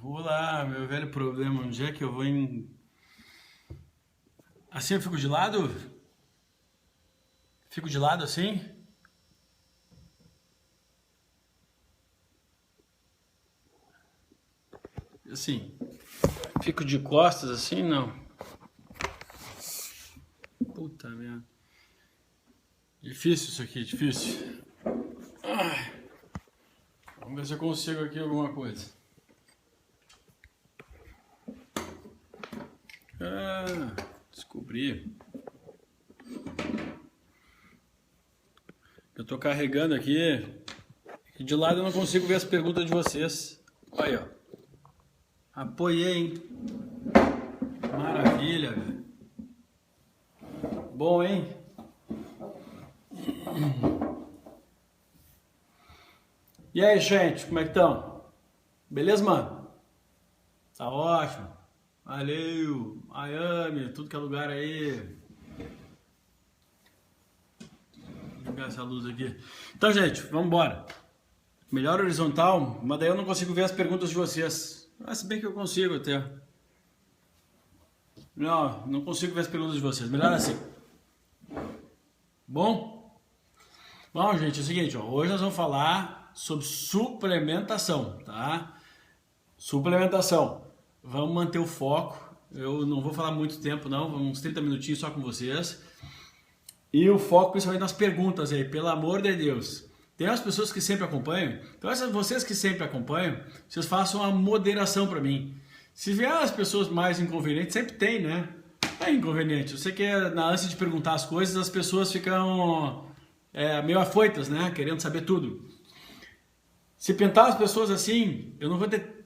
Vou lá, meu velho problema, onde é que eu vou em... Assim eu fico de lado? Fico de lado assim? Assim, fico de costas assim? Não. Puta merda. Difícil isso aqui, difícil. Ai, vamos ver se eu consigo aqui alguma coisa. Descobri. Eu tô carregando aqui. E de lado eu não consigo ver as perguntas de vocês. Olha, ó. Apoiei, hein? Maravilha, velho. Bom, hein? E aí, gente, como é que estão? Beleza, mano? Tá ótimo. Valeu. Miami, tudo que é lugar aí. Vou ligar essa luz aqui. Então, gente, vamos embora. Melhor horizontal, mas daí eu não consigo ver as perguntas de vocês. Se bem que eu consigo até. Não consigo ver as perguntas de vocês. Melhor assim. Bom? Bom, gente, é o seguinte, ó, hoje nós vamos falar sobre suplementação, tá? Suplementação. Vamos manter o foco. Eu não vou falar muito tempo, não. Uns 30 minutinhos só com vocês. E o foco principalmente nas perguntas aí, pelo amor de Deus. Tem as pessoas que sempre acompanham. Então, vocês que sempre acompanham, vocês façam uma moderação para mim. Se vier as pessoas mais inconvenientes, sempre tem, né? É inconveniente. Eu sei que na ânsia de perguntar as coisas, as pessoas ficam meio afoitas, né? Querendo saber tudo. Se pintar as pessoas assim, eu não vou ter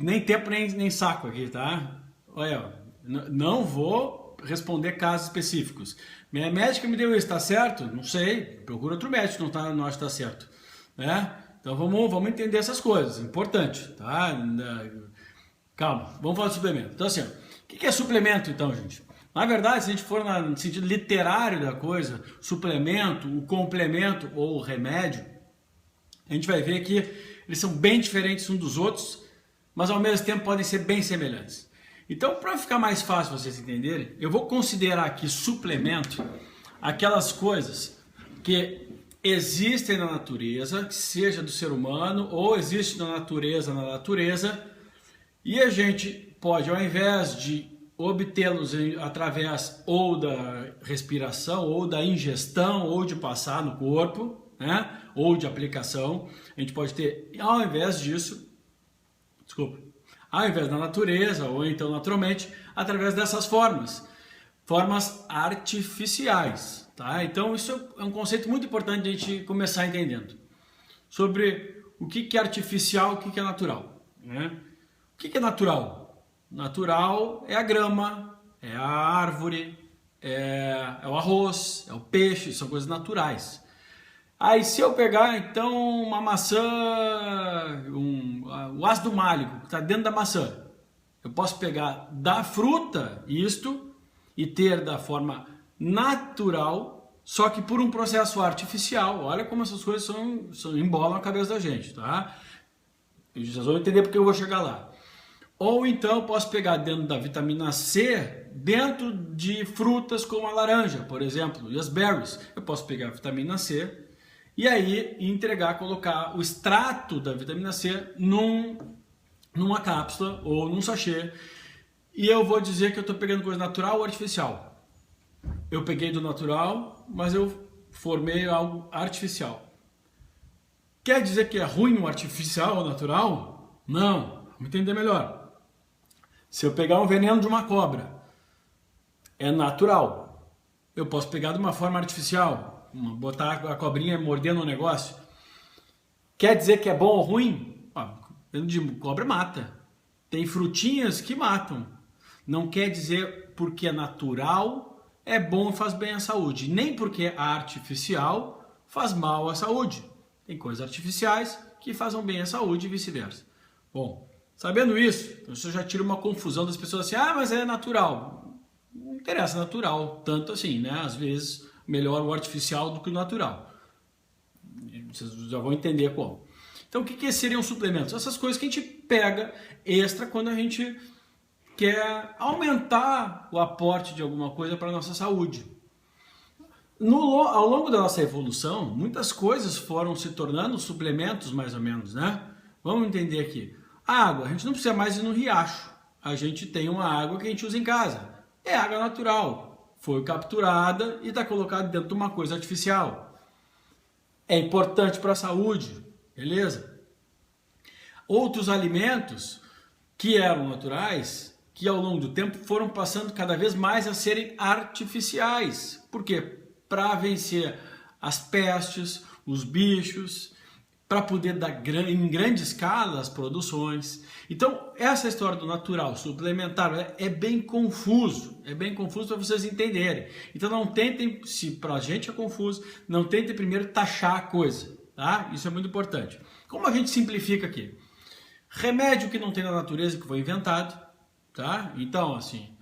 nem tempo nem saco aqui, tá? Olha, não vou responder casos específicos. Minha médica me deu isso, tá certo? Não sei, procura outro médico, não acha que tá certo, né? Então vamos entender essas coisas, importante, tá? Calma, vamos falar de suplemento. Então assim, ó, o que é suplemento então, gente? Na verdade, se a gente for no sentido literário da coisa, suplemento, o complemento ou o remédio, a gente vai ver que eles são bem diferentes uns dos outros, mas ao mesmo tempo podem ser bem semelhantes. Então, para ficar mais fácil vocês entenderem, eu vou considerar aqui suplemento aquelas coisas que existem na natureza, que seja do ser humano ou existe na natureza, e a gente pode, ao invés de obtê-los através ou da respiração, ou da ingestão, ou de passar no corpo, né? Ou de aplicação, a gente pode ter, ao invés disso, ao invés da natureza, ou então naturalmente, através dessas formas artificiais, tá? Então isso é um conceito muito importante de a gente começar entendendo, sobre o que é artificial e o que é natural, né? O que é natural? Natural é a grama, é a árvore, é o arroz, é o peixe, são coisas naturais. Aí se eu pegar então uma maçã, o ácido málico que está dentro da maçã, eu posso pegar da fruta isto e ter da forma natural, só que por um processo artificial. Olha como essas coisas embolam a cabeça da gente, tá? E vocês vão entender porque eu vou chegar lá. Ou então eu posso pegar dentro da vitamina C, dentro de frutas como a laranja, por exemplo, e as berries. Eu posso pegar a vitamina C e aí colocar o extrato da vitamina C numa cápsula ou num sachê. E eu vou dizer que eu estou pegando coisa natural ou artificial. Eu peguei do natural, mas eu formei algo artificial. Quer dizer que é ruim o artificial ou natural? Não, vamos entender melhor. Se eu pegar um veneno de uma cobra, é natural. Eu posso pegar de uma forma artificial, botar a cobrinha mordendo um negócio. Quer dizer que é bom ou ruim? Veneno de cobra mata. Tem frutinhas que matam. Não quer dizer porque é natural, é bom e faz bem à saúde. Nem porque é artificial, faz mal à saúde. Tem coisas artificiais que fazem bem à saúde e vice-versa. Bom, sabendo isso, você já tira uma confusão das pessoas assim, mas é natural. Não interessa natural, tanto assim, né? Às vezes, melhor o artificial do que o natural. Vocês já vão entender como. Então, o que seriam suplementos? Essas coisas que a gente pega extra quando a gente quer aumentar o aporte de alguma coisa para a nossa saúde. Ao longo da nossa evolução, muitas coisas foram se tornando suplementos, mais ou menos, né? Vamos entender aqui. A água, a gente não precisa mais ir no riacho. A gente tem uma água que a gente usa em casa. É água natural. Foi capturada e está colocada dentro de uma coisa artificial. É importante para a saúde, beleza? Outros alimentos que eram naturais, que ao longo do tempo foram passando cada vez mais a serem artificiais. Por quê? Para vencer as pestes, os bichos, para poder dar em grande escala as produções. Então, essa história do natural, suplementar, é bem confuso. É bem confuso para vocês entenderem. Então, não tentem, se para a gente é confuso, não tentem primeiro taxar a coisa. Tá? Isso é muito importante. Como a gente simplifica aqui? Remédio que não tem na natureza, que foi inventado. Tá? Então, assim,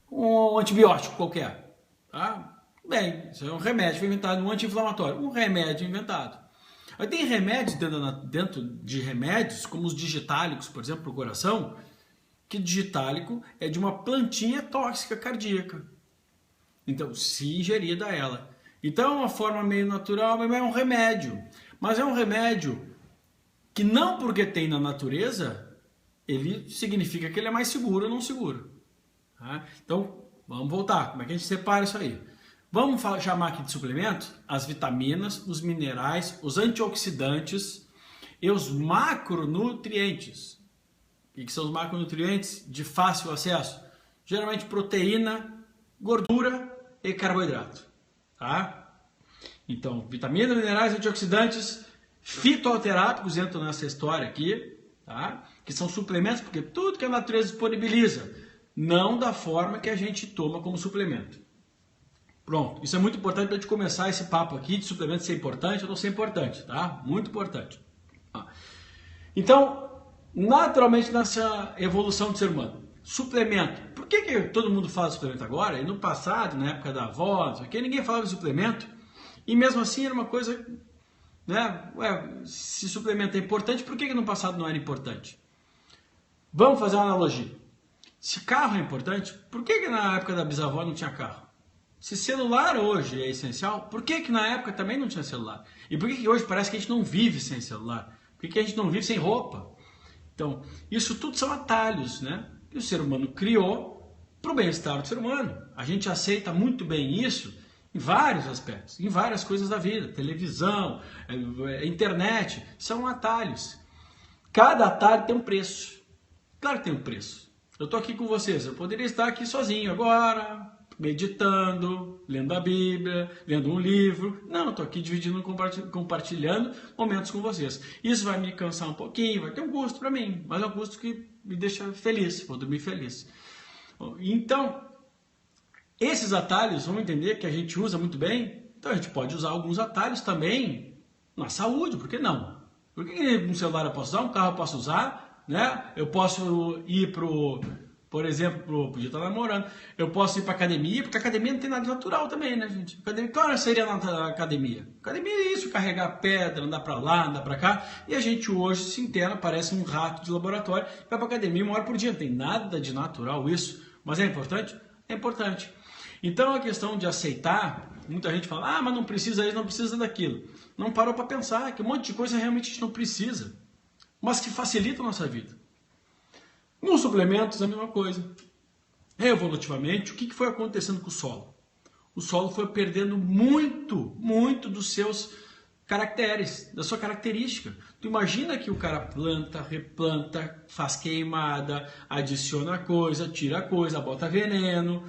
um antibiótico qualquer. Tá? Bem, isso é um remédio, foi inventado, um anti-inflamatório. Um remédio inventado. Aí tem remédios dentro de remédios, como os digitálicos, por exemplo, para o coração, que digitálico é de uma plantinha tóxica cardíaca. Então, se ingerida ela. Então, é uma forma meio natural, mas é um remédio. Mas é um remédio que não porque tem na natureza, ele significa que ele é mais seguro ou não seguro. Tá? Então, vamos voltar. Como é que a gente separa isso aí? Vamos chamar aqui de suplemento as vitaminas, os minerais, os antioxidantes e os macronutrientes. O que são os macronutrientes de fácil acesso? Geralmente proteína, gordura e carboidrato. Tá? Então, vitaminas, minerais, antioxidantes, fitoterápicos entram nessa história aqui, tá? Que são suplementos, porque tudo que a natureza disponibiliza, não da forma que a gente toma como suplemento. Pronto, isso é muito importante para a gente começar esse papo aqui de suplemento ser importante ou não ser importante, tá? Muito importante. Então, naturalmente nessa evolução do ser humano, suplemento. Por que todo mundo fala de suplemento agora? E no passado, na época da avó, ninguém falava de suplemento. E mesmo assim era uma coisa, né? Ué, se suplemento é importante, por que no passado não era importante? Vamos fazer uma analogia. Se carro é importante, por que na época da bisavó não tinha carro? Se celular hoje é essencial, por que na época também não tinha celular? E por que hoje parece que a gente não vive sem celular? Por que a gente não vive sem roupa? Então, isso tudo são atalhos, né? Que o ser humano criou para o bem-estar do ser humano. A gente aceita muito bem isso em vários aspectos, em várias coisas da vida. Televisão, internet, são atalhos. Cada atalho tem um preço. Claro que tem um preço. Eu estou aqui com vocês, eu poderia estar aqui sozinho agora, meditando, lendo a Bíblia, lendo um livro. Não, estou aqui dividindo, compartilhando momentos com vocês. Isso vai me cansar um pouquinho, vai ter um custo para mim, mas é um custo que me deixa feliz, vou dormir feliz. Então, esses atalhos, vamos entender que a gente usa muito bem, então a gente pode usar alguns atalhos também na saúde, por que não? Por que um celular eu posso usar, um carro eu posso usar, né? Eu posso ir por exemplo, podia estar namorando, eu posso ir para academia, porque a academia não tem nada natural também, né, gente? Academia, qual seria a academia? Academia é isso, carregar pedra, andar para lá, andar para cá, e a gente hoje se interna, parece um rato de laboratório, vai para academia 1 hora por dia, não tem nada de natural isso, mas é importante? É importante. Então a questão de aceitar, muita gente fala, mas não precisa isso, não precisa daquilo. Não parou para pensar que um monte de coisa realmente a gente não precisa, mas que facilita a nossa vida. Nos suplementos, a mesma coisa. Evolutivamente, o que foi acontecendo com o solo? O solo foi perdendo muito dos seus caracteres, da sua característica. Tu imagina que o cara planta, replanta, faz queimada, adiciona coisa, tira coisa, bota veneno.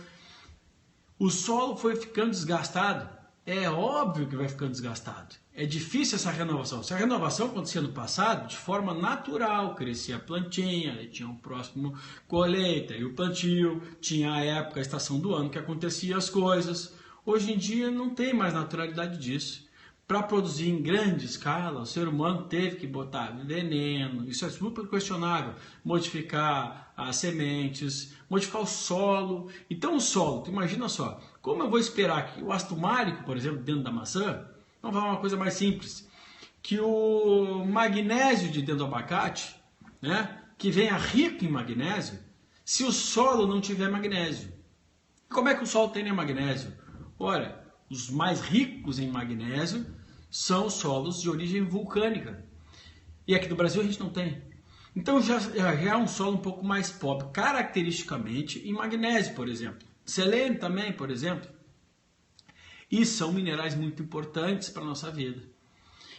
O solo foi ficando desgastado. É óbvio que vai ficando desgastado. É difícil essa renovação. Se a renovação acontecia no passado, de forma natural, crescia a plantinha, aí tinha o próximo colheita e o plantio, tinha a época, a estação do ano que acontecia as coisas. Hoje em dia não tem mais naturalidade disso. Para produzir em grande escala, o ser humano teve que botar veneno, isso é super questionável, modificar as sementes, modificar o solo. Então o solo, tu imagina só, como eu vou esperar que o ácido málico, por exemplo, dentro da maçã, vamos falar uma coisa mais simples, que o magnésio de dentro do abacate, né, que venha rico em magnésio, se o solo não tiver magnésio. Como é que o solo tem magnésio? Ora, os mais ricos em magnésio são os solos de origem vulcânica. E aqui no Brasil a gente não tem. Então já é um solo um pouco mais pobre, caracteristicamente em magnésio, por exemplo. Selênio também, por exemplo. E são minerais muito importantes para a nossa vida.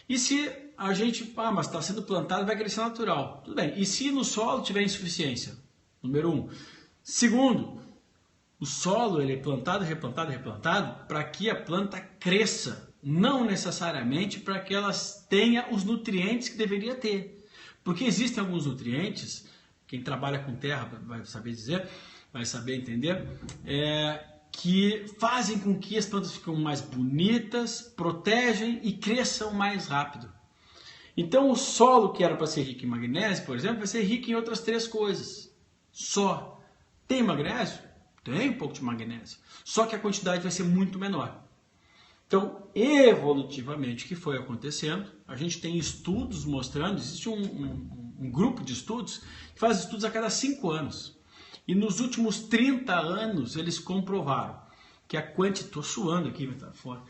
E se a gente, mas está sendo plantado, vai crescer natural. Tudo bem. E se no solo tiver insuficiência? Número 1. Segundo, o solo ele é plantado, replantado, replantado para que a planta cresça. Não necessariamente para que ela tenha os nutrientes que deveria ter. Porque existem alguns nutrientes, quem trabalha com terra vai saber dizer, vai saber entender, que fazem com que as plantas fiquem mais bonitas, protegem e cresçam mais rápido. Então o solo que era para ser rico em magnésio, por exemplo, vai ser rico em outras 3 coisas. Só. Tem magnésio? Tem um pouco de magnésio. Só que a quantidade vai ser muito menor. Então, evolutivamente, o que foi acontecendo? A gente tem estudos mostrando, existe um grupo de estudos que faz estudos a cada 5 anos. E nos últimos 30 anos eles comprovaram que estou suando aqui, tá fora,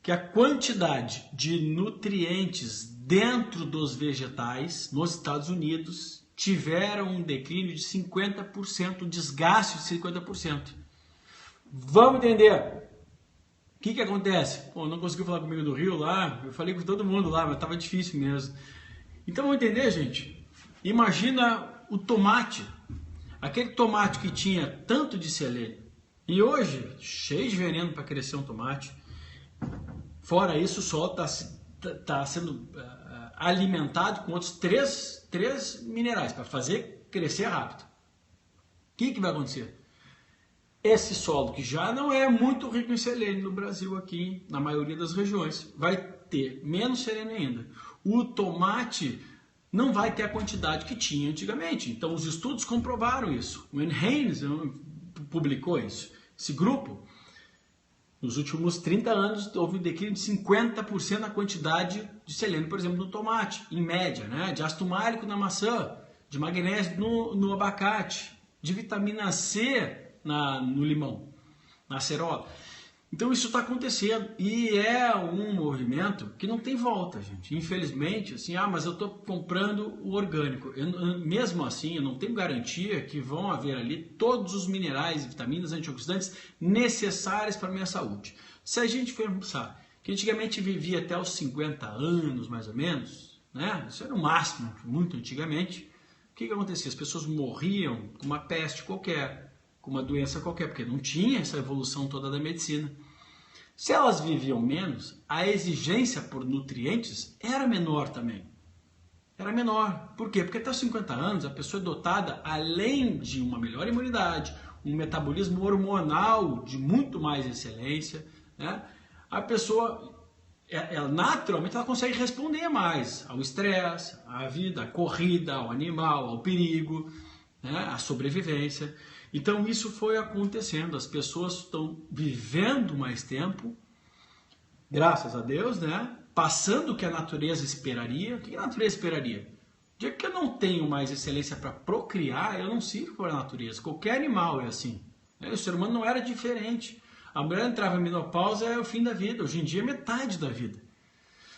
que a quantidade de nutrientes dentro dos vegetais nos Estados Unidos tiveram um declínio de 50%, um desgaste de 50%. Vamos entender. O que acontece? Pô, não conseguiu falar comigo do Rio lá, eu falei com todo mundo lá, mas estava difícil mesmo. Então vamos entender, gente. Imagina o tomate. Aquele tomate que tinha tanto de selênio e hoje cheio de veneno para crescer um tomate. Fora isso, o solo está sendo alimentado com outros três minerais para fazer crescer rápido. O que vai acontecer? Esse solo, que já não é muito rico em selênio no Brasil, aqui na maioria das regiões, vai ter menos selênio ainda. O tomate não vai ter a quantidade que tinha antigamente. Então, os estudos comprovaram isso. O Haynes publicou isso. Esse grupo, nos últimos 30 anos, houve um declínio de 50% na quantidade de selênio, por exemplo, no tomate, em média, né? De ácido málico na maçã, de magnésio no abacate, de vitamina C no limão, na acerola. Então isso está acontecendo e é um movimento que não tem volta, gente. Infelizmente, assim, mas eu estou comprando o orgânico. Mesmo assim, eu não tenho garantia que vão haver ali todos os minerais, vitaminas, antioxidantes necessários para a minha saúde. Se a gente for pensar que antigamente vivia até os 50 anos, mais ou menos, né? Isso era o máximo, muito antigamente. O que acontecia? As pessoas morriam com uma peste qualquer, com uma doença qualquer, porque não tinha essa evolução toda da medicina. Se elas viviam menos, a exigência por nutrientes era menor também. Era menor. Por quê? Porque até os 50 anos a pessoa é dotada, além de uma melhor imunidade, um metabolismo hormonal de muito mais excelência, né? A pessoa, naturalmente, ela consegue responder mais ao estresse, à vida, à corrida, ao animal, ao perigo, né? À sobrevivência. Então isso foi acontecendo, as pessoas estão vivendo mais tempo, graças a Deus, né? Passando o que a natureza esperaria. O que a natureza esperaria? O dia que eu não tenho mais excelência para procriar, eu não sirvo para a natureza. Qualquer animal é assim. O ser humano não era diferente. A mulher entrava em menopausa, é o fim da vida. Hoje em dia é metade da vida.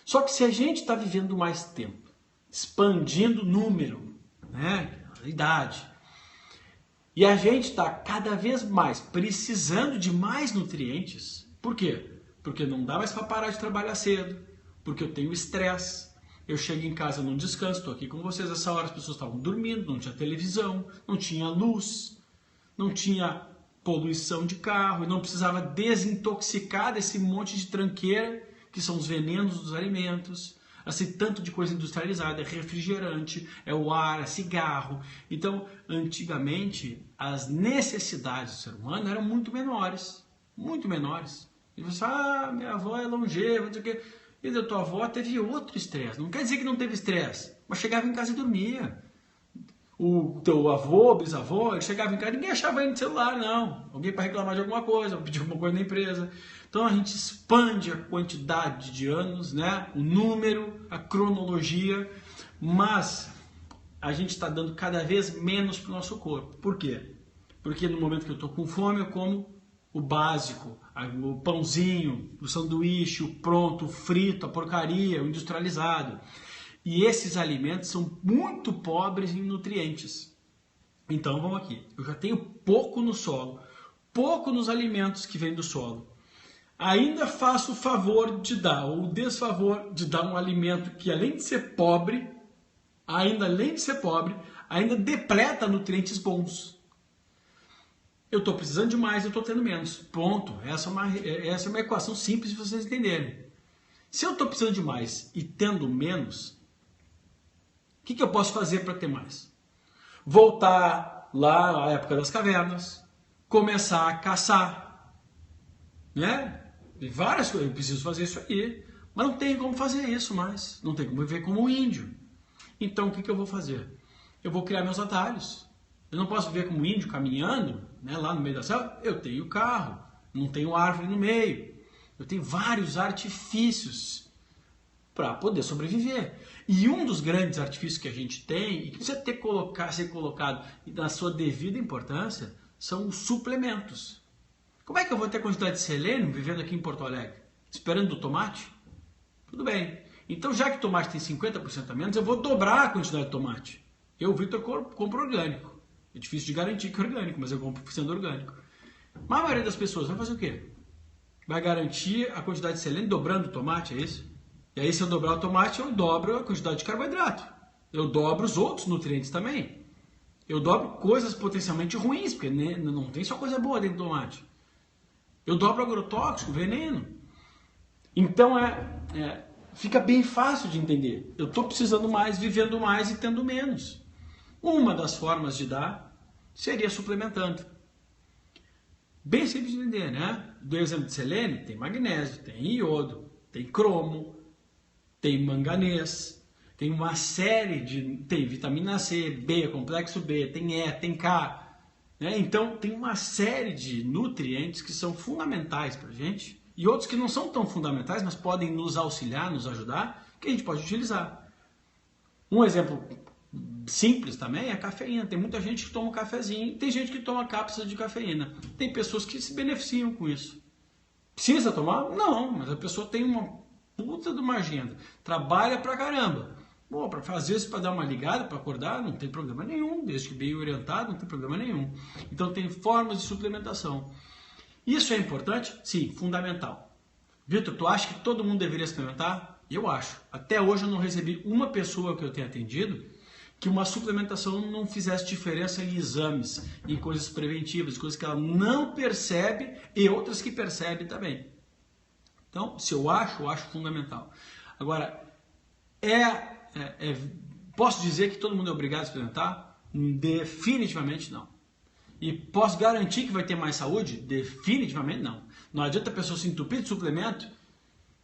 Só que se a gente está vivendo mais tempo, expandindo o número, né? A idade, e a gente está cada vez mais precisando de mais nutrientes. Por quê? Porque não dá mais para parar de trabalhar cedo. Porque eu tenho estresse. Eu chego em casa, não descanso. Estou aqui com vocês. Essa hora as pessoas estavam dormindo, não tinha televisão, não tinha luz, não tinha poluição de carro. E não precisava desintoxicar desse monte de tranqueira, que são os venenos dos alimentos. Assim, tanto de coisa industrializada, é refrigerante, é o ar, é cigarro. Então, antigamente, as necessidades do ser humano eram muito menores. Muito menores. E você minha avó é longeva, não sei o quê. E a tua avó teve outro estresse. Não quer dizer que não teve estresse, mas chegava em casa e dormia. O teu avô, bisavô, ele chegava em casa e ninguém achava ele no celular, não. Alguém para reclamar de alguma coisa, pedir alguma coisa na empresa. Então a gente expande a quantidade de anos, né? O número, a cronologia, mas a gente está dando cada vez menos para o nosso corpo. Por quê? Porque no momento que eu estou com fome, eu como o básico, o pãozinho, o sanduíche, o pronto, o frito, a porcaria, o industrializado. E esses alimentos são muito pobres em nutrientes. Então vamos aqui, eu já tenho pouco no solo, pouco nos alimentos que vêm do solo. Ainda faço o favor de dar, ou o desfavor de dar um alimento que além de ser pobre, ainda depleta nutrientes bons. Eu estou precisando de mais, eu estou tendo menos. Pronto, essa é uma equação simples de vocês entenderem. Se eu estou precisando de mais e tendo menos, o que eu posso fazer para ter mais? Voltar lá à época das cavernas, começar a caçar, né? Tem várias coisas, eu preciso fazer isso aí, mas não tem como fazer isso mais, não tem como viver como um índio. Então o que eu vou fazer? Eu vou criar meus atalhos. Eu não posso viver como um índio caminhando, né, lá no meio da selva. Eu tenho carro, não tenho árvore no meio. Eu tenho vários artifícios para poder sobreviver. E um dos grandes artifícios que a gente tem, e que precisa ser colocado na sua devida importância, são os suplementos. Como é que eu vou ter quantidade de selênio vivendo aqui em Porto Alegre? Esperando o tomate? Tudo bem. Então, já que o tomate tem 50% a menos, eu vou dobrar a quantidade de tomate. Eu, Vitor, compro orgânico. É difícil de garantir que é orgânico, mas eu compro sendo orgânico. Mas a maioria das pessoas vai fazer o quê? Vai garantir a quantidade de selênio dobrando o tomate, é isso? E aí, se eu dobrar o tomate, eu dobro a quantidade de carboidrato. Eu dobro os outros nutrientes também. Eu dobro coisas potencialmente ruins, porque não tem só coisa boa dentro do tomate. Eu dobro agrotóxico, veneno. Então, fica bem fácil de entender. Eu estou precisando mais, vivendo mais e tendo menos. Uma das formas de dar seria suplementando. Bem simples de entender, né? Do exemplo de selênio, tem magnésio, tem iodo, tem cromo, tem manganês, tem uma série tem vitamina C, B, complexo B, tem E, tem K. Né? Então, tem uma série de nutrientes que são fundamentais para a gente e outros que não são tão fundamentais, mas podem nos auxiliar, nos ajudar, que a gente pode utilizar. Um exemplo simples também é a cafeína. Tem muita gente que toma um cafezinho, tem gente que toma cápsula de cafeína. Tem pessoas que se beneficiam com isso. Precisa tomar? Não, mas a pessoa tem uma puta de uma agenda. Trabalha pra caramba. Bom, para fazer isso, para dar uma ligada, para acordar, não tem problema nenhum. Desde que bem orientado, não tem problema nenhum. Então tem formas de suplementação. Isso é importante? Sim, fundamental. Vitor, tu acha que todo mundo deveria suplementar? Eu acho. Até hoje eu não recebi uma pessoa que eu tenha atendido que uma suplementação não fizesse diferença em exames, em coisas preventivas, coisas que ela não percebe e outras que percebe também. Então, se eu acho fundamental. Agora, posso dizer que todo mundo é obrigado a suplementar? Definitivamente não. E posso garantir que vai ter mais saúde? Definitivamente não. Não adianta a pessoa se entupir de suplemento,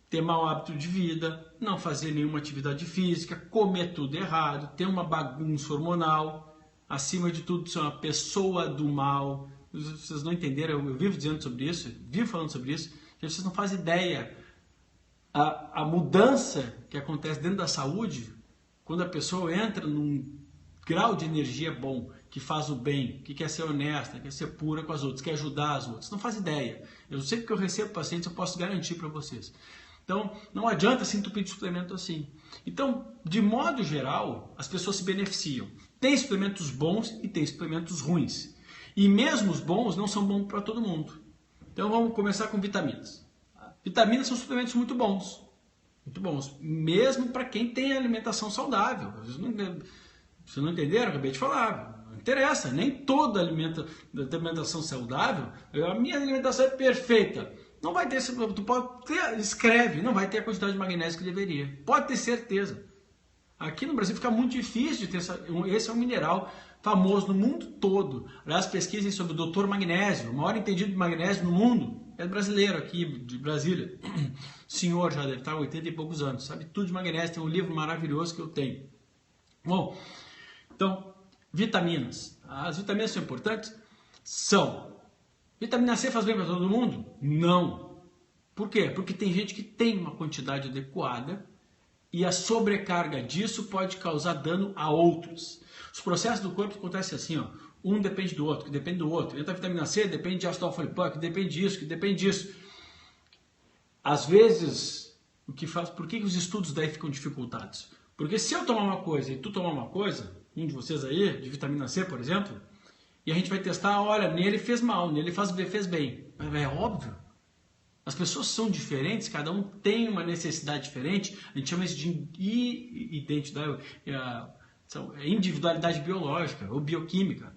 ter mau hábito de vida, não fazer nenhuma atividade física, comer tudo errado, ter uma bagunça hormonal, acima de tudo ser uma pessoa do mal. Vocês não entenderam, eu vivo dizendo sobre isso, vivo falando sobre isso, que vocês não fazem ideia a mudança que acontece dentro da saúde quando a pessoa entra num grau de energia bom, que faz o bem, que quer ser honesta, quer ser pura com as outras, quer ajudar as outras. Não faz ideia. Eu sei que eu recebo pacientes, eu posso garantir para vocês. Então, não adianta se entupir de suplemento assim. Então, de modo geral, as pessoas se beneficiam. Tem suplementos bons e tem suplementos ruins. E mesmo os bons não são bons para todo mundo. Então, vamos começar com vitaminas. Vitaminas são suplementos muito bons. Muito bons. Mesmo para quem tem alimentação saudável. Vocês não entenderam? Eu acabei de falar. Não interessa. Nem toda alimentação saudável. A minha alimentação é perfeita. Não vai ter, tu pode ter, escreve, não vai ter a quantidade de magnésio que deveria. Pode ter certeza. Aqui no Brasil fica muito difícil de ter esse é um mineral famoso no mundo todo. Aliás, pesquisem sobre o Dr. Magnésio, o maior entendido de magnésio no mundo. É brasileiro aqui, de Brasília. O senhor já deve estar 80 e poucos anos, sabe tudo de magnésio, tem um livro maravilhoso que eu tenho. Bom, então, vitaminas. As vitaminas são importantes? São. Vitamina C faz bem para todo mundo? Não. Por quê? Porque tem gente que tem uma quantidade adequada e a sobrecarga disso pode causar dano a outros. Os processos do corpo acontecem assim, ó. Um depende do outro, que depende do outro. Entra a vitamina C, depende de ácido alfa-lipoico, que depende disso, que depende disso. Às vezes, por que os estudos daí ficam dificultados? Porque se eu tomar uma coisa e tu tomar uma coisa, um de vocês aí, de vitamina C, por exemplo, e a gente vai testar, olha, nele fez mal, nele fez bem. É óbvio. As pessoas são diferentes, cada um tem uma necessidade diferente, a gente chama isso de individualidade biológica ou bioquímica.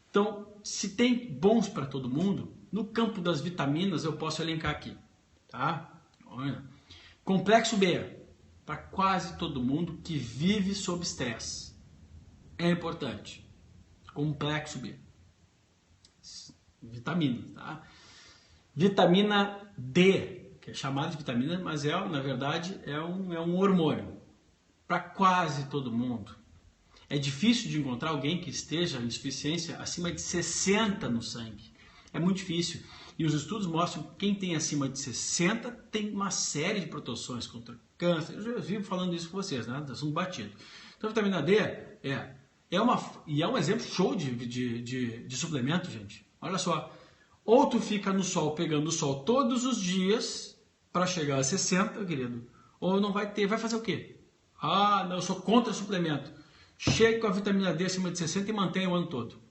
Então, se tem bons para todo mundo, no campo das vitaminas eu posso elencar aqui. Tá? Olha. Complexo B, para quase todo mundo que vive sob estresse. É importante. Complexo B. Vitamina, tá? Vitamina D, que é chamada de vitamina, mas na verdade é um hormônio. Para quase todo mundo. É difícil de encontrar alguém que esteja em insuficiência acima de 60 no sangue. É muito difícil. E os estudos mostram que quem tem acima de 60 tem uma série de proteções contra câncer. Eu já vivo falando isso com vocês, né? Assunto batido. Então, a vitamina D é um exemplo show de suplemento, gente. Olha só. Ou tu fica no sol, pegando o sol todos os dias para chegar a 60, querido. Ou não vai ter. Vai fazer o quê? Ah, não, eu sou contra suplemento. Chegue com a vitamina D acima de 60 e mantenha o ano todo.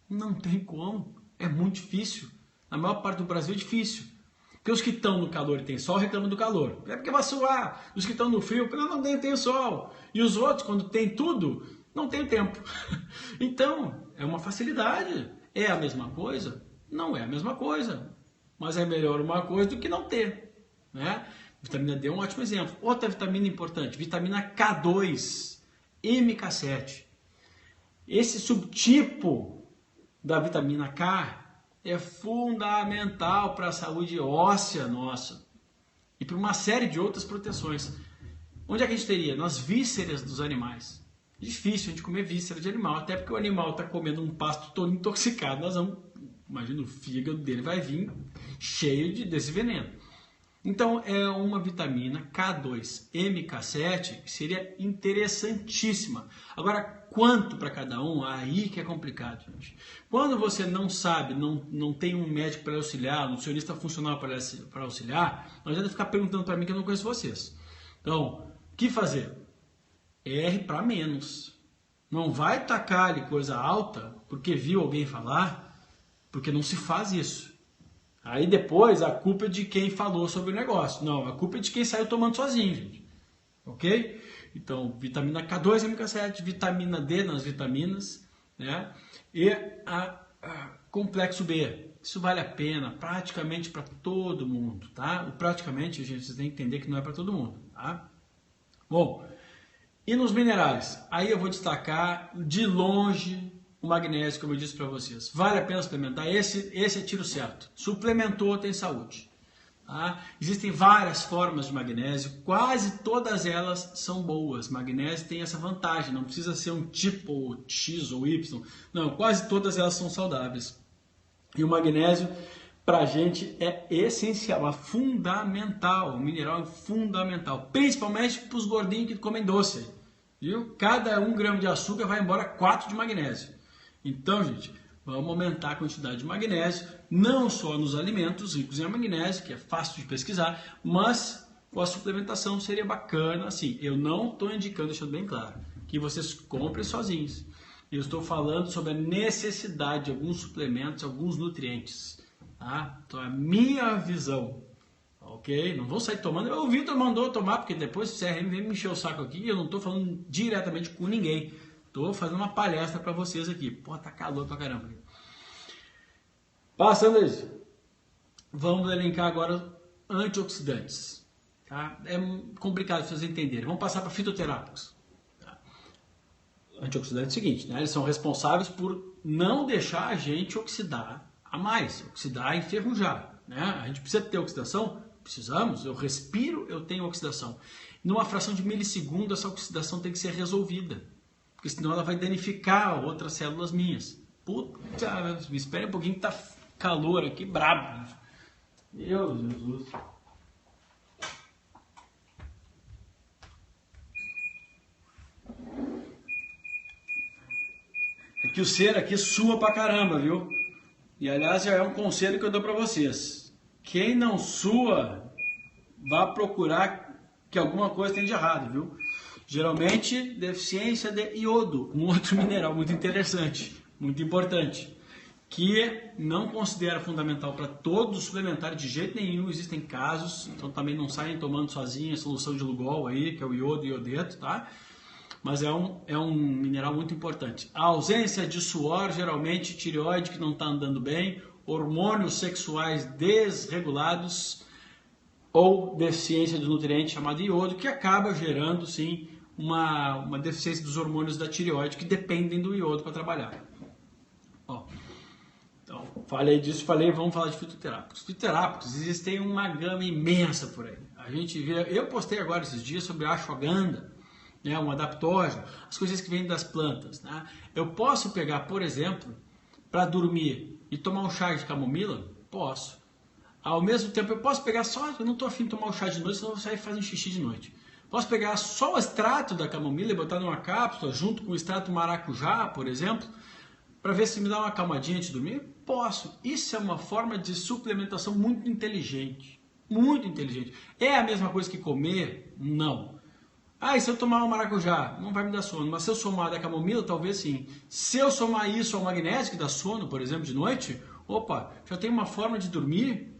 Não tem como. É muito difícil. Na maior parte do Brasil é difícil. Porque os que estão no calor e tem sol reclamam do calor. É porque vai suar. Os que estão no frio, porque não tem sol. E os outros, quando tem tudo, não tem tempo. Então, é uma facilidade. É a mesma coisa? Não é a mesma coisa. Mas é melhor uma coisa do que não ter. Né? Vitamina D é um ótimo exemplo. Outra vitamina importante, vitamina K2, MK7. Esse subtipo da vitamina K é fundamental para a saúde óssea nossa e para uma série de outras proteções. Onde é que a gente teria? Nas vísceras dos animais. Difícil a gente comer víscera de animal, até porque o animal está comendo um pasto todo intoxicado. Nós vamos, imagina, o fígado dele vai vir cheio desse veneno. Então, é uma vitamina K2 MK7 que seria interessantíssima. Agora, quanto para cada um? Aí que é complicado, gente. Quando você não sabe, não tem um médico para auxiliar, um nutricionista funcional para auxiliar, não adianta ficar perguntando para mim que eu não conheço vocês. Então, o que fazer? R para menos. Não vai tacar ali coisa alta porque viu alguém falar, porque não se faz isso. Aí depois a culpa é de quem falou sobre o negócio. Não, a culpa é de quem saiu tomando sozinho, gente. Ok? Então, vitamina K2, MK7, vitamina D nas vitaminas, né? E a complexo B. Isso vale a pena praticamente para todo mundo, tá? Praticamente, gente, vocês têm que entender que não é para todo mundo, tá? Bom, e nos minerais? Aí eu vou destacar de longe o magnésio, como eu disse para vocês. Vale a pena suplementar. Esse é tiro certo. Suplementou, tem saúde. Tá? Existem várias formas de magnésio. Quase todas elas são boas. Magnésio tem essa vantagem. Não precisa ser um tipo X ou Y. Não, quase todas elas são saudáveis. E o magnésio, para a gente, é essencial. É fundamental. O mineral é fundamental. Principalmente para os gordinhos que comem doce. Viu? Cada 1 grama de açúcar vai embora 4 de magnésio. Então, gente, vamos aumentar a quantidade de magnésio, não só nos alimentos ricos em magnésio, que é fácil de pesquisar, mas com a suplementação seria bacana, assim. Eu não estou indicando, deixando bem claro, que vocês comprem sozinhos. Eu estou falando sobre a necessidade de alguns suplementos, alguns nutrientes. Tá? Então, é a minha visão. Ok? Não vou sair tomando. O Vitor mandou tomar, porque depois o CRM vem me encher o saco aqui e eu não estou falando diretamente com ninguém. Estou fazendo uma palestra para vocês aqui. Pô, tá calor pra caramba. Passando isso. Vamos elencar agora antioxidantes. Tá? É complicado vocês entenderem. Vamos passar para fitoterápicos. Tá? Antioxidantes é o seguinte, né? Eles são responsáveis por não deixar a gente oxidar a mais. Oxidar e enferrujar. Né? A gente precisa ter oxidação? Precisamos. Eu respiro, eu tenho oxidação. Numa fração de milissegundo, essa oxidação tem que ser resolvida. Porque senão ela vai danificar outras células minhas. Puta, me espere um pouquinho que tá calor aqui, brabo. Meu Jesus. que o ser aqui sua pra caramba, viu? E aliás, já é um conselho que eu dou pra vocês. Quem não sua, vá procurar que alguma coisa tem de errado, viu? Geralmente, deficiência de iodo, um outro mineral muito interessante, muito importante, que não considera fundamental para todos os suplementares de jeito nenhum. Existem casos, então também não saem tomando sozinho a solução de Lugol aí, que é o iodo e iodeto, tá? Mas é um mineral muito importante. A ausência de suor, geralmente tireoide que não está andando bem, hormônios sexuais desregulados ou deficiência de nutriente chamado iodo, que acaba gerando, sim, uma deficiência dos hormônios da tireoide que dependem do iodo para trabalhar. Ó, então, falei disso, vamos falar de fitoterápicos. Fitoterápicos, existem uma gama imensa por aí. A gente vê, eu postei agora esses dias sobre a ashwagandha, né, um adaptógeno, as coisas que vêm das plantas. Né? Eu posso pegar, por exemplo, para dormir e tomar um chá de camomila? Posso. Ao mesmo tempo, eu posso pegar só, eu não estou afim de tomar um chá de noite, senão eu vou sair fazendo xixi de noite. Posso pegar só o extrato da camomila e botar numa cápsula, junto com o extrato maracujá, por exemplo, para ver se me dá uma calmadinha antes de dormir? Posso. Isso é uma forma de suplementação muito inteligente. Muito inteligente. É a mesma coisa que comer? Não. Ah, e se eu tomar um maracujá? Não vai me dar sono. Mas se eu somar da camomila, talvez sim. Se eu somar isso ao magnésio, que dá sono, por exemplo, de noite, opa, já tem uma forma de dormir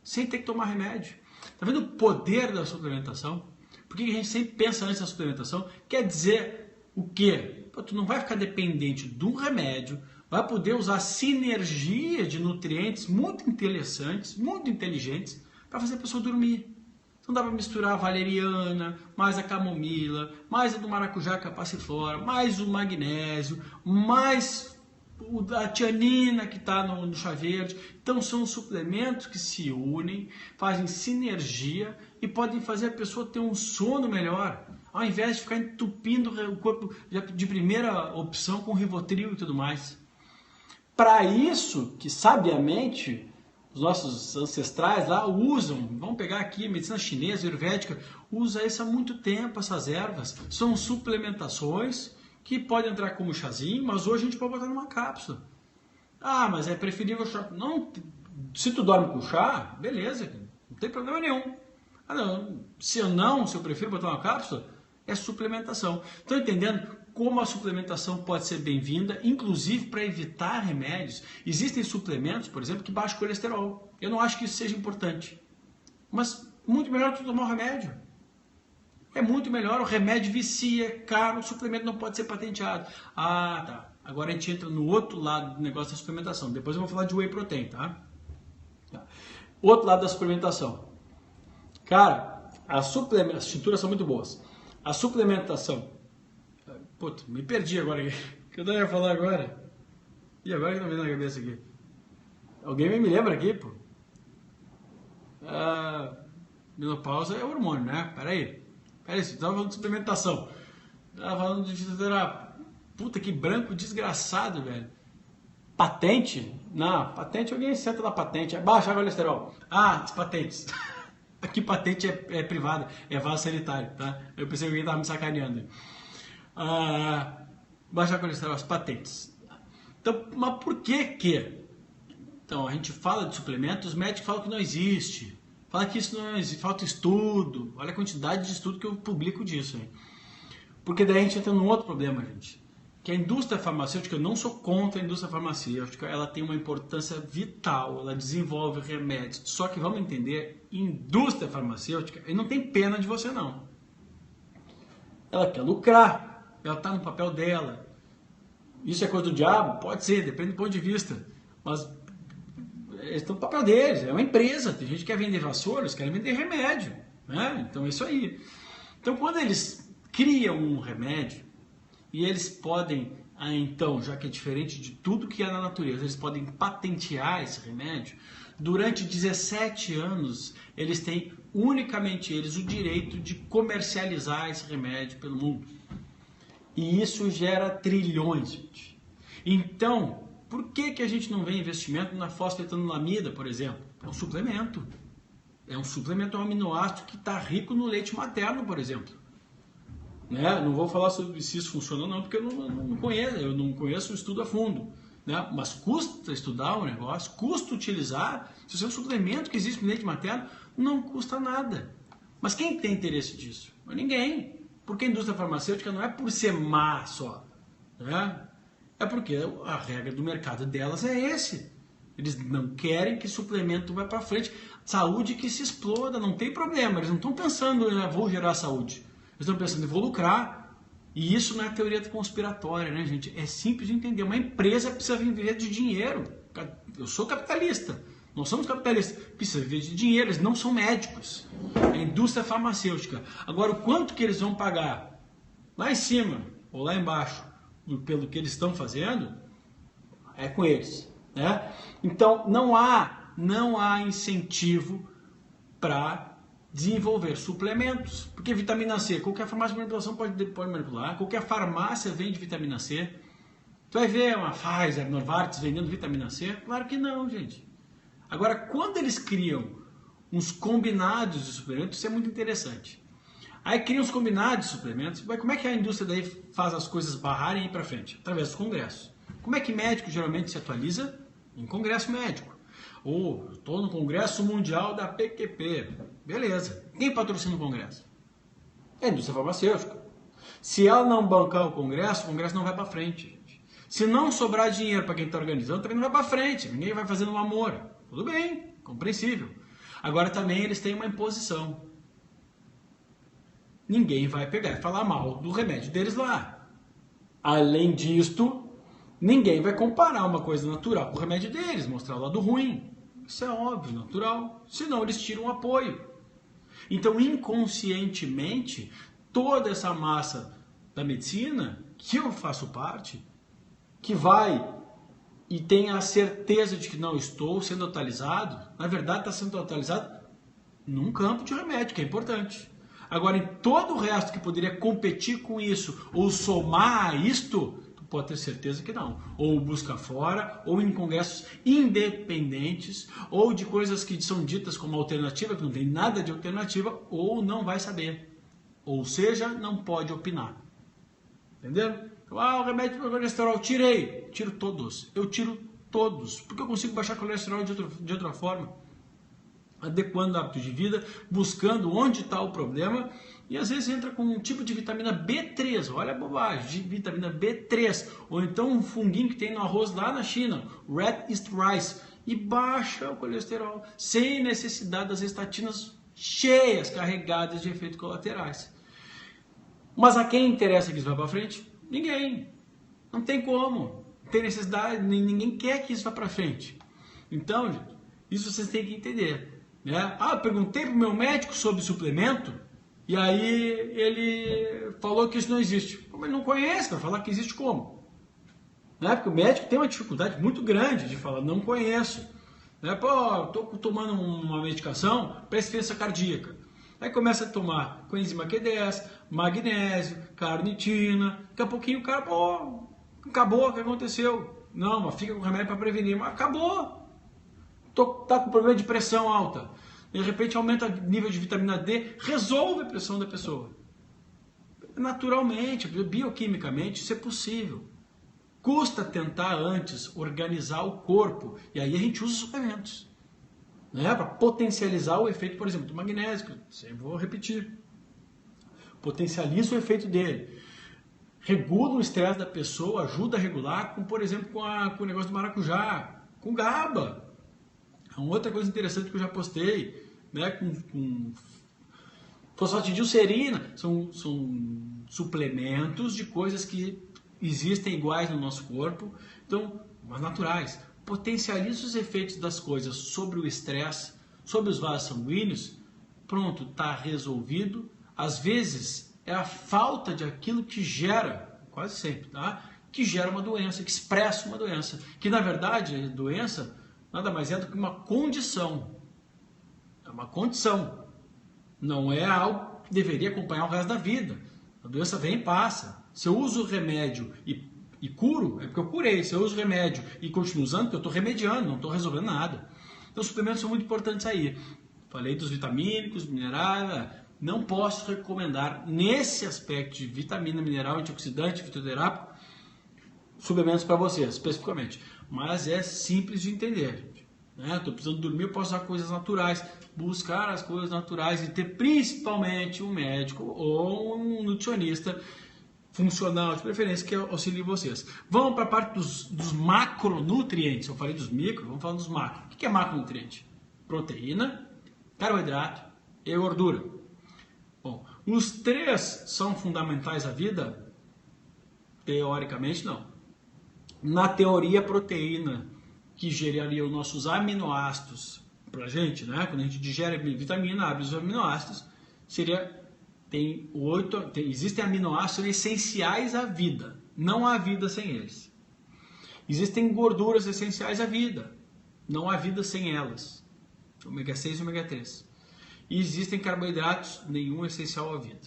sem ter que tomar remédio. Tá vendo o poder da suplementação? Por que a gente sempre pensa antes da suplementação? Quer dizer o quê? Pô, tu não vai ficar dependente de um remédio, vai poder usar sinergia de nutrientes muito interessantes, muito inteligentes, para fazer a pessoa dormir. Não dá para misturar a valeriana, mais a camomila, mais a do maracujá, que é a passiflora, mais o magnésio, mais a tianina que está no chá verde. Então são suplementos que se unem, fazem sinergia e podem fazer a pessoa ter um sono melhor, ao invés de ficar entupindo o corpo de primeira opção com Rivotril e tudo mais. Para isso que sabiamente os nossos ancestrais lá usam, vamos pegar aqui, medicina chinesa, ayurvédica, usa isso há muito tempo, essas ervas. São suplementações que podem entrar como chazinho, mas hoje a gente pode botar numa cápsula. Ah, mas é preferível chá. Não, se tu dorme com chá, beleza, não tem problema nenhum. Ah, não, se eu prefiro botar uma cápsula, é suplementação. Estão entendendo como a suplementação pode ser bem-vinda, inclusive para evitar remédios? Existem suplementos, por exemplo, que baixam o colesterol. Eu não acho que isso seja importante. Mas muito melhor tu tomar um remédio. É muito melhor, o remédio vicia, é caro, o suplemento não pode ser patenteado. Ah, tá. Agora a gente entra no outro lado do negócio da suplementação. Depois eu vou falar de whey protein, tá? Outro lado da suplementação. Cara, as tinturas são muito boas. A suplementação... Puta, me perdi agora. O que eu ia falar agora? E agora que não vem na cabeça aqui? Alguém me lembra aqui, pô? Menopausa é hormônio, né? Peraí, você estava falando de suplementação. Estava falando de fisioterapia. Puta, que branco desgraçado, velho. Patente? Não, patente, alguém senta na patente. É baixar o colesterol. Ah, as patentes. Aqui patente é privada, é vaso sanitário, tá? Eu pensei que alguém estava me sacaneando. Baixar o colesterol, as patentes. Então, mas por que? Então, a gente fala de suplementos, os médicos falam que não existe. Fala que isso não existe, falta estudo. Olha a quantidade de estudo que eu publico disso. Hein? Porque daí a gente entra num outro problema, gente. Que a indústria farmacêutica, eu não sou contra a indústria farmacêutica, ela tem uma importância vital, ela desenvolve remédios. Só que vamos entender, indústria farmacêutica, e não tem pena de você não. Ela quer lucrar, ela está no papel dela. Isso é coisa do diabo? Pode ser, depende do ponto de vista. Mas eles estão no papel deles, é uma empresa. Tem gente que quer vender vassoura, eles querem vender remédio. Né? Então é isso aí. Então quando eles criam um remédio, e eles podem, então, já que é diferente de tudo que há na natureza, eles podem patentear esse remédio, durante 17 anos eles têm, unicamente eles, o direito de comercializar esse remédio pelo mundo. E isso gera trilhões, gente. Então, por que a gente não vê investimento na fosfetanolamida, por exemplo? É um suplemento. É um suplemento, um aminoácido que está rico no leite materno, por exemplo. né? Não vou falar sobre se isso funciona ou não, porque eu não conheço o estudo a fundo. Né? Mas custa estudar o negócio, custa utilizar. Se você é um suplemento que existe no leite materno, não custa nada. Mas quem tem interesse disso? Ninguém. Porque a indústria farmacêutica não é por ser má só. Né? É porque a regra do mercado delas é esse. Eles não querem que suplemento vá para frente. Saúde que se exploda, não tem problema. Eles não estão pensando em vou gerar saúde. Eles estão pensando em vou lucrar. E isso não é teoria conspiratória, né, gente? É simples de entender. Uma empresa precisa viver de dinheiro. Eu sou capitalista. Nós somos capitalistas. Precisa viver de dinheiro. Eles não são médicos. É a indústria farmacêutica. Agora, o quanto que eles vão pagar lá em cima ou lá embaixo pelo que eles estão fazendo, é com eles. Né? Então, não há incentivo para desenvolver suplementos, porque vitamina C, qualquer farmácia de manipulação pode manipular, qualquer farmácia vende vitamina C. Tu vai ver uma Pfizer, Novartis vendendo vitamina C? Claro que não, gente. Agora, quando eles criam uns combinados de suplementos, isso é muito interessante. Aí criam os combinados de suplementos, mas como é que a indústria daí faz as coisas barrarem e ir para frente? Através dos congressos. Como é que médico geralmente se atualiza? Em congresso médico. Ou estou no congresso mundial da PQP. Beleza. Quem patrocina o congresso? É a indústria farmacêutica. Se ela não bancar o congresso não vai para frente, gente. Se não sobrar dinheiro para quem está organizando, também não vai para frente. Ninguém vai fazendo um amor. Tudo bem, compreensível. Agora também eles têm uma imposição. Ninguém vai pegar e falar mal do remédio deles lá. Além disto, ninguém vai comparar uma coisa natural com o remédio deles, mostrar o lado ruim. Isso é óbvio, natural. Senão eles tiram o apoio. Então, inconscientemente, toda essa massa da medicina, que eu faço parte, que vai e tem a certeza de que não estou sendo atualizado, na verdade está sendo atualizado num campo de remédio, que é importante. Agora, em todo o resto que poderia competir com isso, ou somar a isto, pode ter certeza que não. Ou busca fora, ou em congressos independentes, ou de coisas que são ditas como alternativa, que não tem nada de alternativa, ou não vai saber. Ou seja, não pode opinar. Entenderam? O remédio para colesterol, tirei. Tiro todos. Eu tiro todos. Porque eu consigo baixar colesterol de outra forma. Adequando o hábito de vida, buscando onde está o problema. E às vezes entra com um tipo de vitamina B3, olha a bobagem, de vitamina B3, ou então um funguinho que tem no arroz lá na China, Red East Rice, e baixa o colesterol, sem necessidade das estatinas cheias, carregadas de efeitos colaterais. Mas a quem interessa que isso vá para frente? Ninguém. Não tem como. Não tem necessidade, ninguém quer que isso vá para frente. Então, gente, isso vocês têm que entender. Né? Eu perguntei para o meu médico sobre suplemento, e aí ele falou que isso não existe. Mas ele não conhece, vai falar que existe como? Né? Porque o médico tem uma dificuldade muito grande de falar, não conheço. Né? Pô, estou tomando uma medicação para insuficiência cardíaca. Aí começa a tomar coenzima Q10, magnésio, carnitina. Daqui a pouquinho o cara, pô, acabou, o que aconteceu? Não, mas fica com remédio para prevenir. Mas acabou. Tá com problema de pressão alta. De repente aumenta o nível de vitamina D, resolve a pressão da pessoa. Naturalmente, bioquimicamente, isso é possível. Custa tentar antes organizar o corpo. E aí a gente usa suplementos. Né, para potencializar o efeito, por exemplo, do magnésio, que eu sempre vou repetir. Potencializa o efeito dele. Regula o estresse da pessoa, ajuda a regular, com, por exemplo, com o negócio do maracujá, com GABA. É uma outra coisa interessante que eu já postei, né, com fosfatidilcerina, são suplementos de coisas que existem iguais no nosso corpo, então, mas naturais. Potencializa os efeitos das coisas sobre o estresse, sobre os vasos sanguíneos, pronto, está resolvido. Às vezes é a falta de aquilo que gera, quase sempre, tá? Que gera uma doença, que expressa uma doença, que na verdade a doença nada mais é do que uma condição. É uma condição. Não é algo que deveria acompanhar o resto da vida. A doença vem e passa. Se eu uso o remédio e curo, é porque eu curei. Se eu uso remédio e continuo usando, porque eu estou remediando, não estou resolvendo nada. Então, os suplementos são muito importantes aí. Falei dos vitamínicos, minerais, Não posso recomendar, nesse aspecto de vitamina, mineral, antioxidante, fitoterápico, suplementos para vocês, especificamente. Mas é simples de entender. Estou precisando dormir, eu posso usar coisas naturais. Buscar as coisas naturais e ter principalmente um médico ou um nutricionista funcional, de preferência, que auxilie vocês. Vamos para a parte dos macronutrientes. Eu falei dos micro, vamos falar dos macro. O que é macronutriente? Proteína, carboidrato e gordura. Bom, os três são fundamentais à vida? Teoricamente, não. Na teoria, proteína, que geraria os nossos aminoácidos para a gente, né? Quando a gente digere vitamina, abre os aminoácidos, existem aminoácidos essenciais à vida. Não há vida sem eles. Existem gorduras essenciais à vida. Não há vida sem elas. Ômega 6 e ômega 3. E existem carboidratos, nenhum essencial à vida.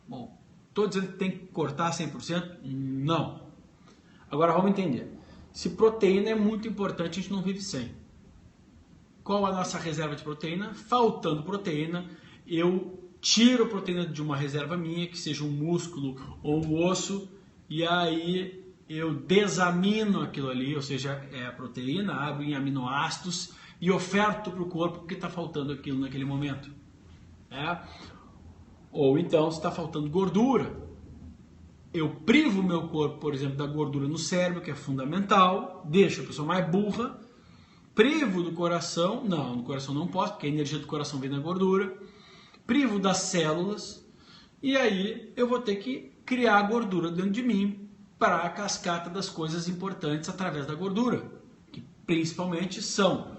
Bom, estou dizendo que tem que cortar 100%? Não. Agora vamos entender. Se proteína é muito importante, a gente não vive sem. Qual a nossa reserva de proteína? Faltando proteína, eu tiro a proteína de uma reserva minha, que seja um músculo ou um osso, e aí eu desamino aquilo ali, ou seja, é a proteína, abro em aminoácidos e oferto para o corpo porque está faltando aquilo naquele momento. Ou então, se está faltando gordura, eu privo o meu corpo, por exemplo, da gordura no cérebro, que é fundamental, deixo a pessoa mais burra, privo do coração, não, no coração não posso, porque a energia do coração vem da gordura, privo das células, e aí eu vou ter que criar gordura dentro de mim para a cascata das coisas importantes através da gordura, que principalmente são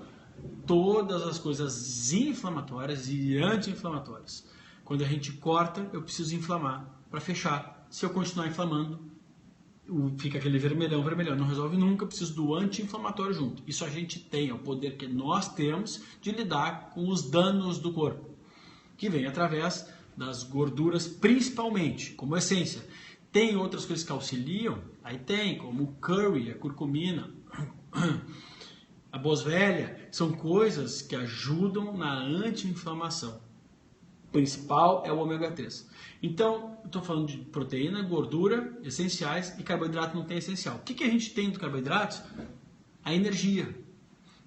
todas as coisas inflamatórias e anti-inflamatórias. Quando a gente corta, eu preciso inflamar para fechar. Se eu continuar inflamando, fica aquele vermelhão, não resolve nunca, eu preciso do anti-inflamatório junto. Isso a gente tem, é o poder que nós temos de lidar com os danos do corpo, que vem através das gorduras principalmente, como essência. Tem outras coisas que auxiliam, aí tem, como o curry, a curcumina, a boswellia, são coisas que ajudam na anti-inflamação. O principal é o ômega 3. Então, estou falando de proteína, gordura, essenciais, e carboidrato não tem essencial. O que a gente tem dos carboidratos? A energia.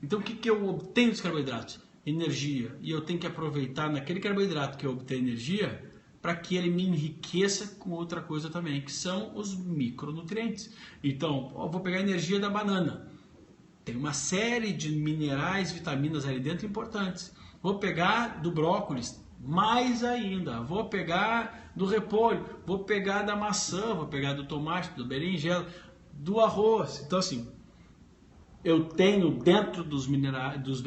Então, o que eu obtenho dos carboidratos? Energia. E eu tenho que aproveitar naquele carboidrato que eu obtenho energia para que ele me enriqueça com outra coisa também, que são os micronutrientes. Então, eu vou pegar a energia da banana. Tem uma série de minerais, vitaminas ali dentro importantes. Vou pegar do brócolis, mais ainda. Vou pegar do repolho, vou pegar da maçã, vou pegar do tomate, do berinjela, do arroz. Então, assim, eu tenho dentro dos minerais, dos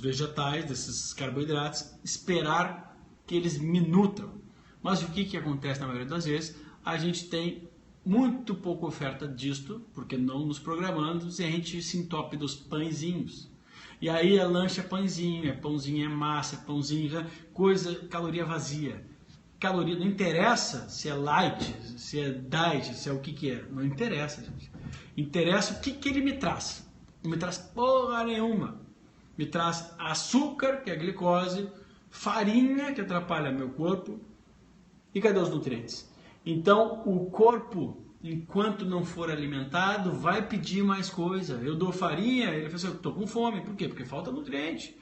vegetais, desses carboidratos, esperar que eles me nutram. Mas o que acontece na maioria das vezes? A gente tem muito pouca oferta disto, porque não nos programamos, e a gente se entope dos pãezinhos. E aí é lanche, é pãozinho é massa, é pãozinho, coisa, caloria vazia. Caloria, não interessa se é light, se é diet, se é o que é. Não interessa, gente. Interessa o que ele me traz. Não me traz porra nenhuma. Me traz açúcar, que é glicose, farinha, que atrapalha meu corpo. E cadê os nutrientes? Então, o corpo, enquanto não for alimentado, vai pedir mais coisa. Eu dou farinha, ele fala assim, eu estou com fome. Por quê? Porque falta nutriente.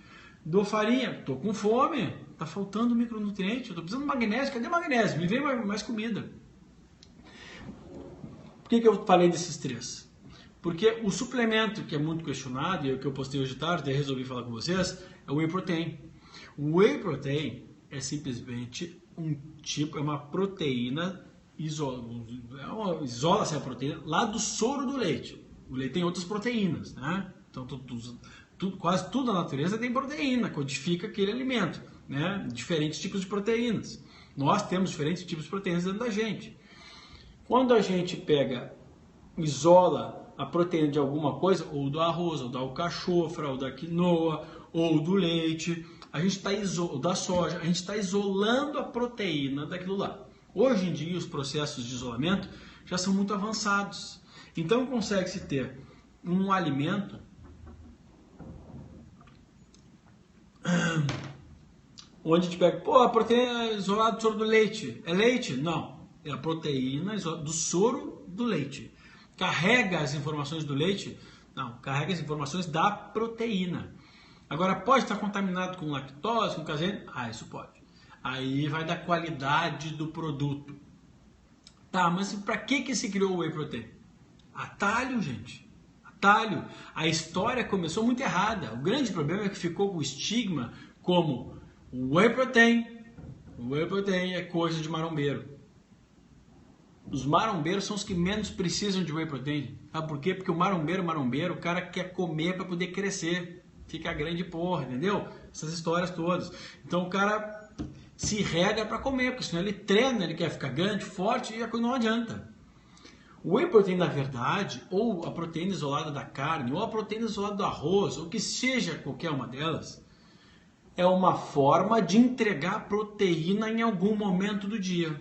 Dou farinha, estou com fome. Está faltando micronutriente. Eu estou precisando de magnésio. Cadê magnésio? Me vem mais comida. Por que eu falei desses três? Porque o suplemento que é muito questionado, e é o que eu postei hoje de tarde, e resolvi falar com vocês, é o Whey Protein. O Whey Protein é simplesmente é uma proteína, isola-se a proteína lá do soro do leite. O leite tem outras proteínas, né? Então quase tudo na natureza tem proteína, codifica aquele alimento, né? Diferentes tipos de proteínas. Nós temos diferentes tipos de proteínas dentro da gente. Quando a gente isola a proteína de alguma coisa, ou do arroz, ou da alcachofra, ou da quinoa, ou do leite, a gente da soja, a gente está isolando a proteína daquilo lá. Hoje em dia, os processos de isolamento já são muito avançados. Então, consegue-se ter um alimento Onde a gente pega, pô, a proteína isolada do soro do leite. É leite? Não. É a proteína do soro do leite. Carrega as informações do leite? Não. Carrega as informações da proteína. Agora, pode estar contaminado com lactose, com caseína? Ah, isso pode. Aí vai da qualidade do produto. Tá, mas para que se criou o whey protein? Atalho, gente. Atalho. A história começou muito errada. O grande problema é que ficou com o estigma como o whey protein é coisa de marombeiro. Os marombeiros são os que menos precisam de whey protein. Sabe por quê? Porque o marombeiro, o cara quer comer para poder crescer. Fica grande porra, entendeu? Essas histórias todas. Então o cara se rega para comer, porque senão ele treina, ele quer ficar grande, forte e a coisa não adianta. O whey protein, na verdade, ou a proteína isolada da carne, ou a proteína isolada do arroz, ou que seja qualquer uma delas, é uma forma de entregar proteína em algum momento do dia.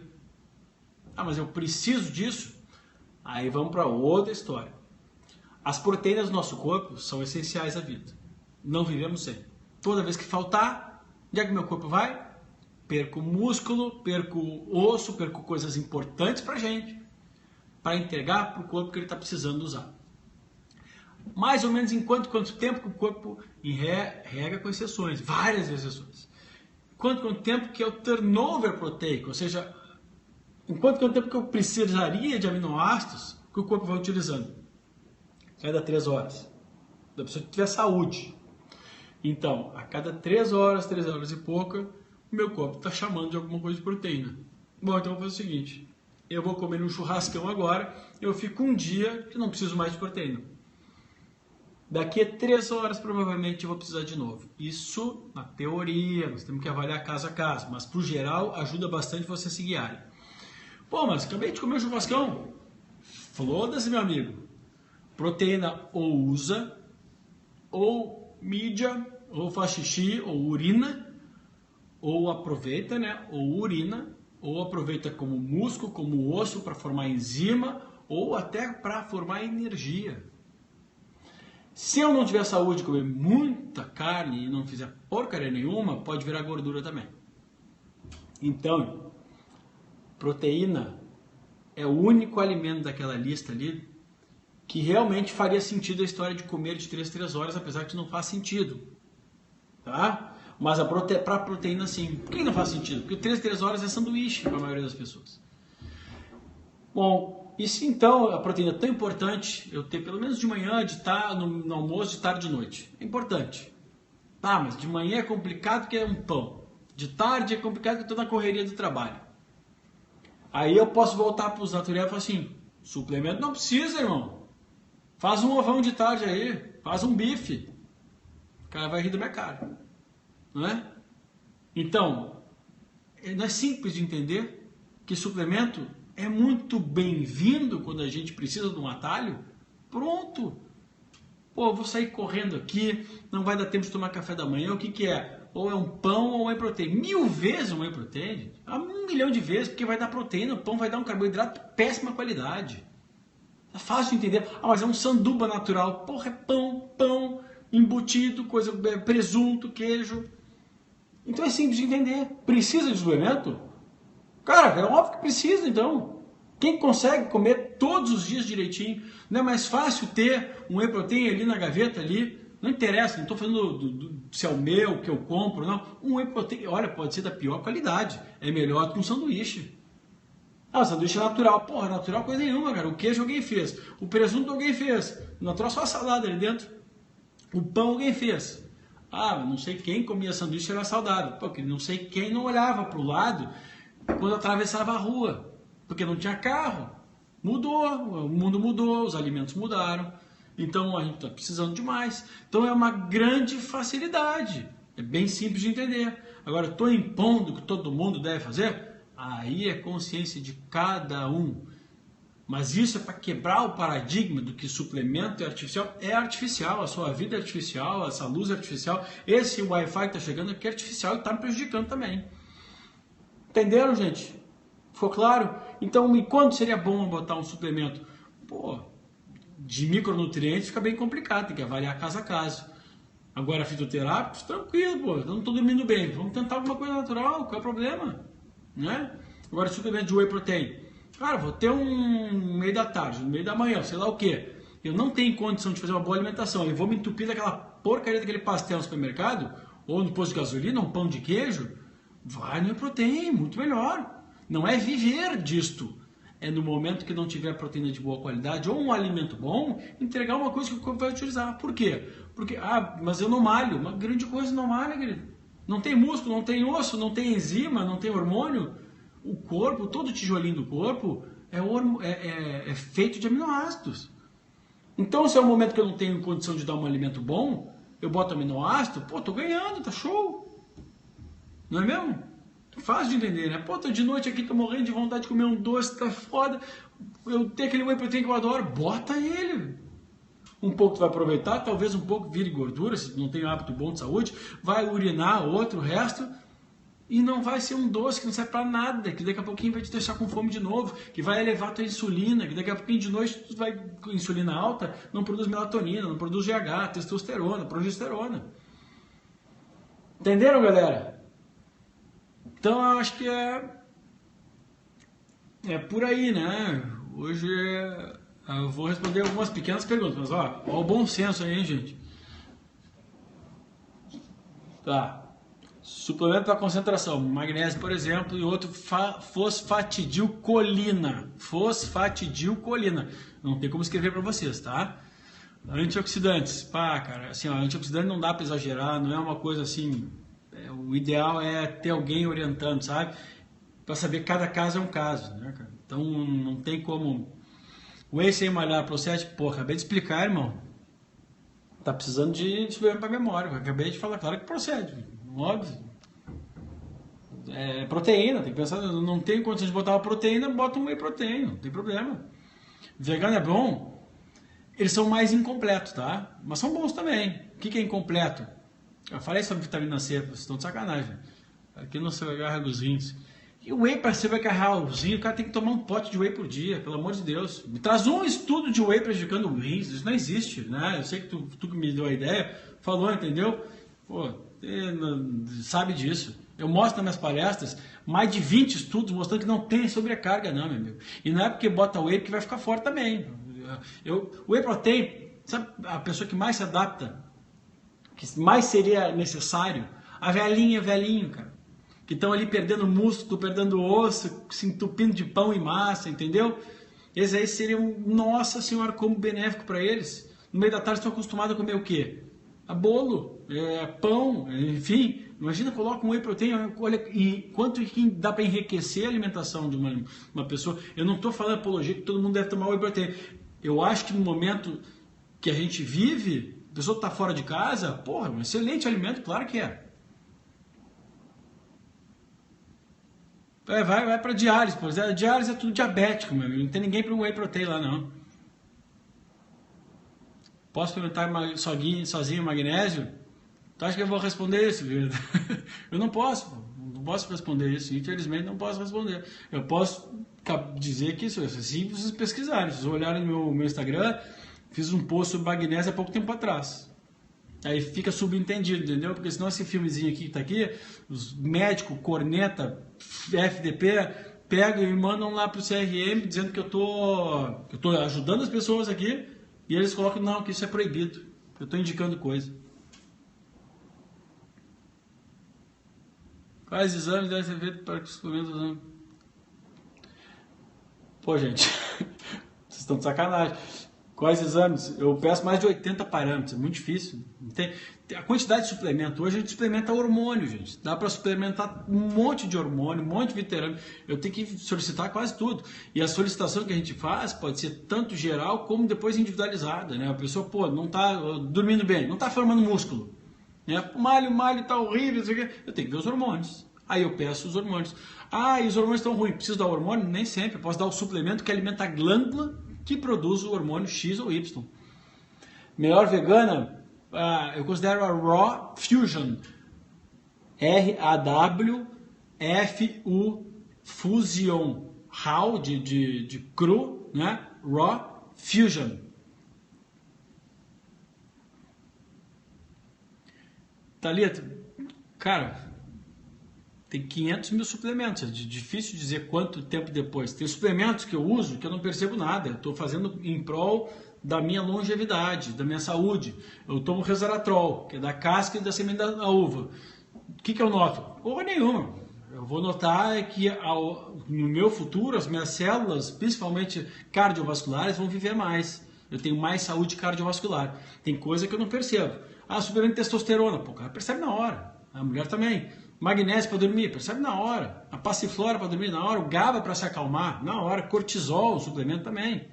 Ah, mas eu preciso disso? Aí vamos para outra história. As proteínas do nosso corpo são essenciais à vida. Não vivemos sem. Toda vez que faltar, onde é que meu corpo vai? Perco músculo, perco osso, perco coisas importantes para a gente, para entregar para o corpo que ele está precisando usar. Mais ou menos em quanto tempo que o corpo rega com exceções, várias exceções. Quanto tempo que é o turnover proteico, ou seja, em quanto tempo que eu precisaria de aminoácidos que o corpo vai utilizando. Cada 3 horas. Da pessoa que tiver saúde. Então, a cada 3 horas e pouca, o meu corpo está chamando de alguma coisa de proteína. Bom, então eu vou fazer o seguinte. Eu vou comer um churrascão agora, eu fico um dia que não preciso mais de proteína. Daqui a 3 horas, provavelmente, eu vou precisar de novo. Isso, na teoria, nós temos que avaliar caso a caso, mas, pro geral, ajuda bastante você se guiar. Pô, mas acabei de comer um churrascão. Foda-se, meu amigo. Proteína ou usa, ou mídia, ou faz xixi, ou urina, ou aproveita, né? Ou urina, ou aproveita como músculo, como osso para formar enzima, ou até para formar energia. Se eu não tiver saúde de comer muita carne e não fizer porcaria nenhuma, pode virar gordura também. Então, proteína é o único alimento daquela lista ali que realmente faria sentido a história de comer de 3 horas, apesar que não faz sentido. Tá? Mas para a proteína sim. Por que não faz sentido? Porque 3 horas é sanduíche para a maioria das pessoas. Bom, e se então a proteína é tão importante, eu ter pelo menos de manhã, de tarde, no almoço, de tarde e de noite? É importante. Tá, mas de manhã é complicado porque é um pão. De tarde é complicado porque eu estou na correria do trabalho. Aí eu posso voltar para os naturais e falar assim, suplemento não precisa, irmão. Faz um ovão de tarde aí, faz um bife. O cara vai rir da minha cara. Não é? Então, não é simples de entender que suplemento é muito bem-vindo quando a gente precisa de um atalho. Pronto. Pô, eu vou sair correndo aqui, não vai dar tempo de tomar café da manhã, o que é? Ou é um pão ou é um whey protein. 1000 vezes um whey protein. 1 milhão de vezes, porque vai dar proteína, o pão vai dar um carboidrato de péssima qualidade. É fácil de entender. Ah, mas é um sanduba natural. Porra, é pão, embutido, presunto, queijo. Então é simples de entender. Precisa de suplemento? Cara, é óbvio que precisa, então. Quem consegue comer todos os dias direitinho, não é mais fácil ter um whey protein ali na gaveta ali? Não interessa, não estou falando se é o meu, que eu compro, não. Um whey protein, olha, pode ser da pior qualidade. É melhor do que um sanduíche. Ah, o sanduíche é natural. Porra, natural coisa nenhuma, cara. O queijo alguém fez. O presunto alguém fez. O natural só a salada ali dentro. O pão alguém fez. Ah, não sei quem comia sanduíche era saudável. Porque não sei quem não olhava para o lado quando atravessava a rua. Porque não tinha carro. Mudou, o mundo mudou, os alimentos mudaram. Então a gente está precisando de mais. Então é uma grande facilidade. É bem simples de entender. Agora, estou impondo que todo mundo deve fazer? Aí é consciência de cada um. Mas isso é para quebrar o paradigma do que suplemento é artificial. É artificial, a sua vida é artificial, essa luz é artificial. Esse Wi-Fi que está chegando aqui é artificial e está me prejudicando também. Entenderam, gente? Ficou claro? Então, e quando seria bom botar um suplemento? Pô, de micronutrientes fica bem complicado, tem que avaliar caso a caso. Agora, fitoterápicos, tranquilo, pô, eu não estou dormindo bem, vamos tentar alguma coisa natural, qual é o problema? Né? Agora, suplemento de whey protein. Cara, vou ter um meio da tarde, no meio da manhã, sei lá o quê. Eu não tenho condição de fazer uma boa alimentação, eu vou me entupir daquela porcaria daquele pastel no supermercado, ou no posto de gasolina, um pão de queijo, vai no whey protein, muito melhor. Não é viver disto. É no momento que não tiver proteína de boa qualidade ou um alimento bom, entregar uma coisa que o corpo vai utilizar. Por quê? Porque, mas eu não malho. Uma grande coisa não malha, querido. Não tem músculo, não tem osso, não tem enzima, não tem hormônio. O corpo, todo o tijolinho do corpo é feito de aminoácidos. Então, se é um momento que eu não tenho condição de dar um alimento bom, eu boto aminoácido, pô, tô ganhando, tá show. Não é mesmo? Fácil de entender, né? Pô, tô de noite aqui, tô morrendo de vontade de comer um doce, tá foda. Eu tenho aquele whey protein que eu adoro, bota ele. Um pouco tu vai aproveitar, talvez um pouco vire gordura, se não tem um hábito bom de saúde, vai urinar outro, o resto, e não vai ser um doce que não serve pra nada, que daqui a pouquinho vai te deixar com fome de novo, que vai elevar a tua insulina, que daqui a pouquinho de noite tu vai com insulina alta, não produz melatonina, não produz GH, testosterona, progesterona. Entenderam, galera? Então, eu acho que é por aí, né? Hoje eu vou responder algumas pequenas perguntas, mas ó o bom senso aí, hein, gente? Tá. Suplemento para concentração, magnésio, por exemplo, e outro fosfatidilcolina. Fosfatidilcolina. Não tem como escrever para vocês, tá? Antioxidantes. Pá, cara, assim, ó, antioxidante não dá para exagerar, não é uma coisa assim. O ideal é ter alguém orientando, sabe? Para saber que cada caso é um caso, né, cara? Então não tem como. Whey sem malhar procede? Pô, acabei de explicar, irmão. Tá precisando de suplemento para memória. Acabei de falar, claro que procede, óbvio. É proteína, tem que pensar, não tem condição de botar uma proteína, bota um whey protein, não tem problema. Vegano é bom, eles são mais incompletos, tá? Mas são bons também. O que é incompleto? Eu falei sobre vitamina C, vocês estão de sacanagem. Aqui não se vai agarrar os rins. E o whey, para você vai agarrar o rins, o cara tem que tomar um pote de whey por dia, pelo amor de Deus. Me traz um estudo de whey prejudicando o rins, isso não existe, né? Eu sei que tu que me deu a ideia, falou, entendeu? Pô, sabe disso. Eu mostro nas minhas palestras mais de 20 estudos mostrando que não tem sobrecarga não, meu amigo. E não é porque bota whey que vai ficar forte também. O whey protein, sabe a pessoa que mais se adapta, que mais seria necessário? A velhinho, cara. Que estão ali perdendo músculo, perdendo osso, se entupindo de pão e massa, entendeu? Esses aí seriam, nossa senhora, como benéfico para eles. No meio da tarde estão acostumados a comer o quê? A bolo, pão, enfim. Imagina, coloca um whey protein, olha, e quanto que dá para enriquecer a alimentação de uma pessoa. Eu não estou falando apologia que todo mundo deve tomar whey protein. Eu acho que no momento que a gente vive, a pessoa está fora de casa, porra, um excelente alimento, claro que é. Vai para diálise, pois é. Diálise é tudo diabético, meu amigo. Não tem ninguém para whey protein lá, não. Posso experimentar sozinho magnésio? Tu acha que eu vou responder isso, viu? Eu não posso responder isso. Infelizmente, não posso responder. Eu posso dizer que isso, se vocês pesquisarem, se vocês olharem no meu Instagram, fiz um post sobre magnésio há pouco tempo atrás. Aí fica subentendido, entendeu? Porque senão esse filmezinho aqui que tá aqui, os médicos, corneta, FDP, pegam e mandam lá pro CRM dizendo que eu tô ajudando as pessoas aqui e eles colocam, não, que isso é proibido. Eu tô indicando coisa. Quais exames devem ser feitos para que os suplementos... Pô, gente, vocês estão de sacanagem. Quais exames? Eu peço mais de 80 parâmetros, é muito difícil. A quantidade de suplemento, hoje a gente suplementa hormônio, gente. Dá para suplementar um monte de hormônio, um monte de vitamina. Eu tenho que solicitar quase tudo. E a solicitação que a gente faz pode ser tanto geral como depois individualizada, né? A pessoa, pô, não está dormindo bem, não está formando músculo. Né? O malho está horrível, não sei o quê. Eu tenho que ver os hormônios. Aí eu peço os hormônios. Ah, e os hormônios estão ruins, preciso dar hormônio? Nem sempre. Eu posso dar o suplemento que alimenta a glândula que produz o hormônio X ou Y. Melhor vegana, eu considero a Raw Fusion. R-A-W-F-U Fusion. Raw, de cru, né? Raw Fusion. Thalita, cara, tem 500 mil suplementos, é difícil dizer quanto tempo depois. Tem suplementos que eu uso que eu não percebo nada, eu estou fazendo em prol da minha longevidade, da minha saúde. Eu tomo resveratrol, que é da casca e da semente da uva. O que eu noto? Porra nenhuma. Eu vou notar que no meu futuro, as minhas células, principalmente cardiovasculares, vão viver mais. Eu tenho mais saúde cardiovascular. Tem coisa que eu não percebo. Suplemento de testosterona. Pô, o cara percebe na hora. A mulher também. Magnésio para dormir, percebe na hora. A passiflora para dormir na hora. O GABA para se acalmar, na hora. Cortisol, o suplemento também.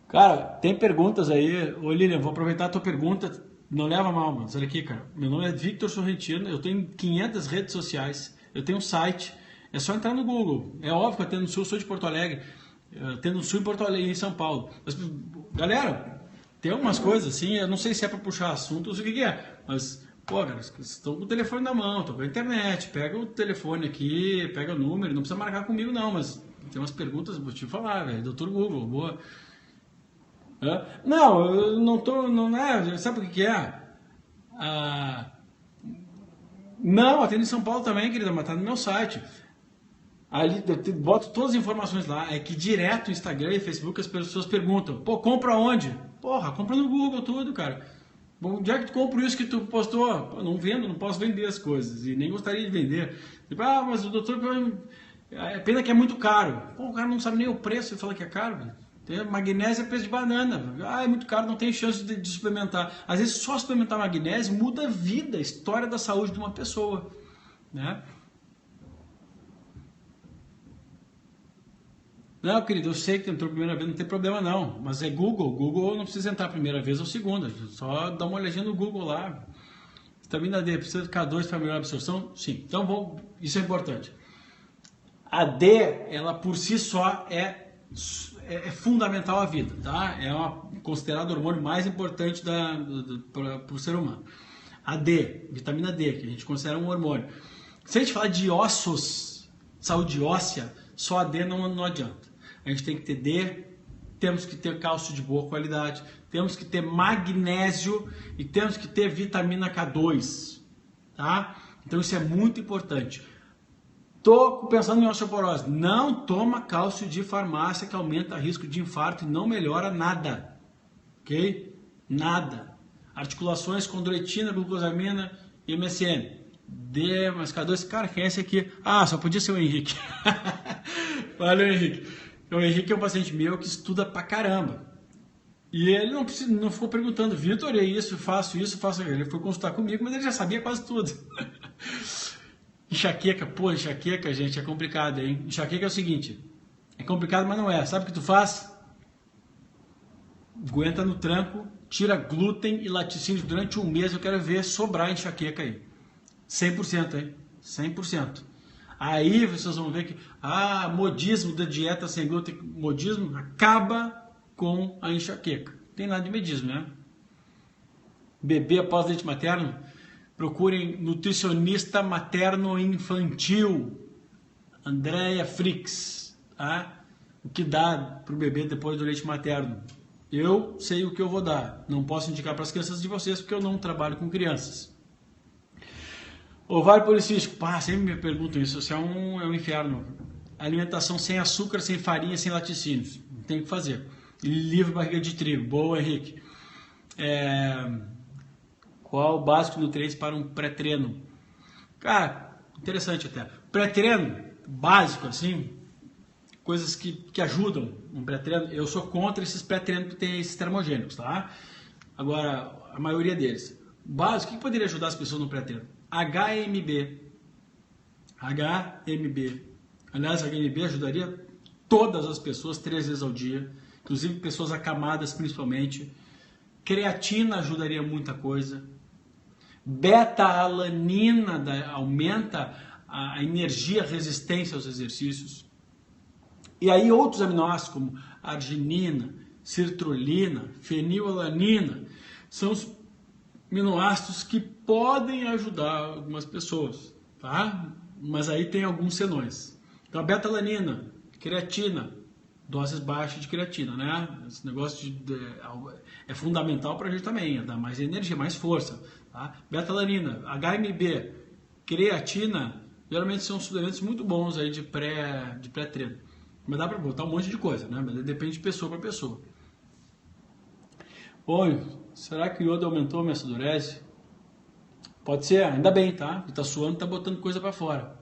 Cara, tem perguntas aí. Ô Lilian, vou aproveitar a tua pergunta. Não leva mal, mano. Olha aqui, cara. Meu nome é Victor Sorrentino. Eu tenho 500 redes sociais. Eu tenho um site. É só entrar no Google. É óbvio que eu atendo no Sul, eu sou de Porto Alegre. Eu atendo no Sul e Porto Alegre, em São Paulo. Mas, galera, tem algumas coisas assim. Eu não sei se é para puxar assunto ou o que é. Mas, pô, cara, vocês estão com o telefone na mão, estão com a internet. Pega o telefone aqui, pega o número. Não precisa marcar comigo, não. Mas tem umas perguntas, vou te falar, velho. Doutor Google, boa. Não, eu não tô, não é, sabe o que é? Não, atendo em São Paulo também, querida, mas tá no meu site. Ali eu boto todas as informações lá. É que direto no Instagram e Facebook as pessoas perguntam: pô, compra onde? Porra, compra no Google tudo, cara. Bom, onde é que tu compra isso que tu postou? Pô, não vendo, não posso vender as coisas e nem gostaria de vender. Tipo, mas o doutor, é pena que é muito caro. Pô, o cara não sabe nem o preço e fala que é caro, velho. Magnésio é preço de banana. É muito caro, não tem chance de suplementar. Às vezes só suplementar magnésio muda a vida, a história da saúde de uma pessoa, né? Não, querido, eu sei que entrou a primeira vez, não tem problema não. Mas é Google. Google não precisa entrar a primeira vez ou segunda. Só dá uma olhadinha no Google lá. Vitamina D, precisa de K2 para melhor absorção? Sim. Então, isso é importante. A D, ela por si só é fundamental à vida, tá? É considerado o hormônio mais importante para o ser humano. A D, vitamina D, que a gente considera um hormônio. Se a gente falar de ossos, saúde óssea, só a D não adianta. A gente tem que ter D, temos que ter cálcio de boa qualidade, temos que ter magnésio e temos que ter vitamina K2, tá? Então isso é muito importante. Tô pensando em osteoporose. Não toma cálcio de farmácia que aumenta o risco de infarto e não melhora nada. Ok? Nada. Articulações, condroitina, glucosamina e MSM. D mais K2. Cara, quem é esse aqui? Só podia ser o Henrique. Valeu, Henrique. O Henrique é um paciente meu que estuda pra caramba. E ele não ficou perguntando, Vitor, é isso, faço aquilo. Ele foi consultar comigo, mas ele já sabia quase tudo. Enxaqueca, pô, enxaqueca, gente, é complicado, hein? Enxaqueca é o seguinte, é complicado, mas não é. Sabe o que tu faz? Aguenta no tranco, tira glúten e laticínios durante um mês, eu quero ver sobrar enxaqueca aí. 100%, hein? 100%. Aí vocês vão ver que, modismo da dieta sem glúten, modismo acaba com a enxaqueca. Não tem nada de medismo, né? Bebê após leite materno, procurem nutricionista materno-infantil, Andrea Frix, tá? O que dá para o bebê depois do leite materno. Eu sei o que eu vou dar, não posso indicar para as crianças de vocês porque eu não trabalho com crianças. Ovário policístico, sempre me perguntam isso, é um inferno. Alimentação sem açúcar, sem farinha, sem laticínios, não tem o que fazer. Livre barriga de trigo, boa, Henrique. Qual o básico nutrientes para um pré-treino? Cara, interessante até. Pré-treino, básico assim, coisas que ajudam um pré-treino. Eu sou contra esses pré-treinos que tem esses termogênicos, tá? Agora, a maioria deles. Básico, o que poderia ajudar as pessoas no pré-treino? HMB. Aliás, HMB ajudaria todas as pessoas 3 vezes ao dia, inclusive pessoas acamadas principalmente. Creatina ajudaria muita coisa. Beta-alanina aumenta a energia, a resistência aos exercícios. E aí outros aminoácidos como arginina, sertrolina, fenilalanina são os aminoácidos que podem ajudar algumas pessoas, tá? Mas aí tem alguns senões. Então a beta-alanina, creatina, doses baixas de creatina, né? Esse negócio é fundamental para a gente também, dar mais energia, mais força. Tá? Beta-alanina, HMB, creatina, geralmente são suplementos muito bons aí de pré-treino. Mas dá para botar um monte de coisa, né? Mas depende de pessoa para pessoa. Oi, será que o iodo aumentou a minha sudorese? Pode ser, ainda bem, tá? Tá suando, tá botando coisa para fora.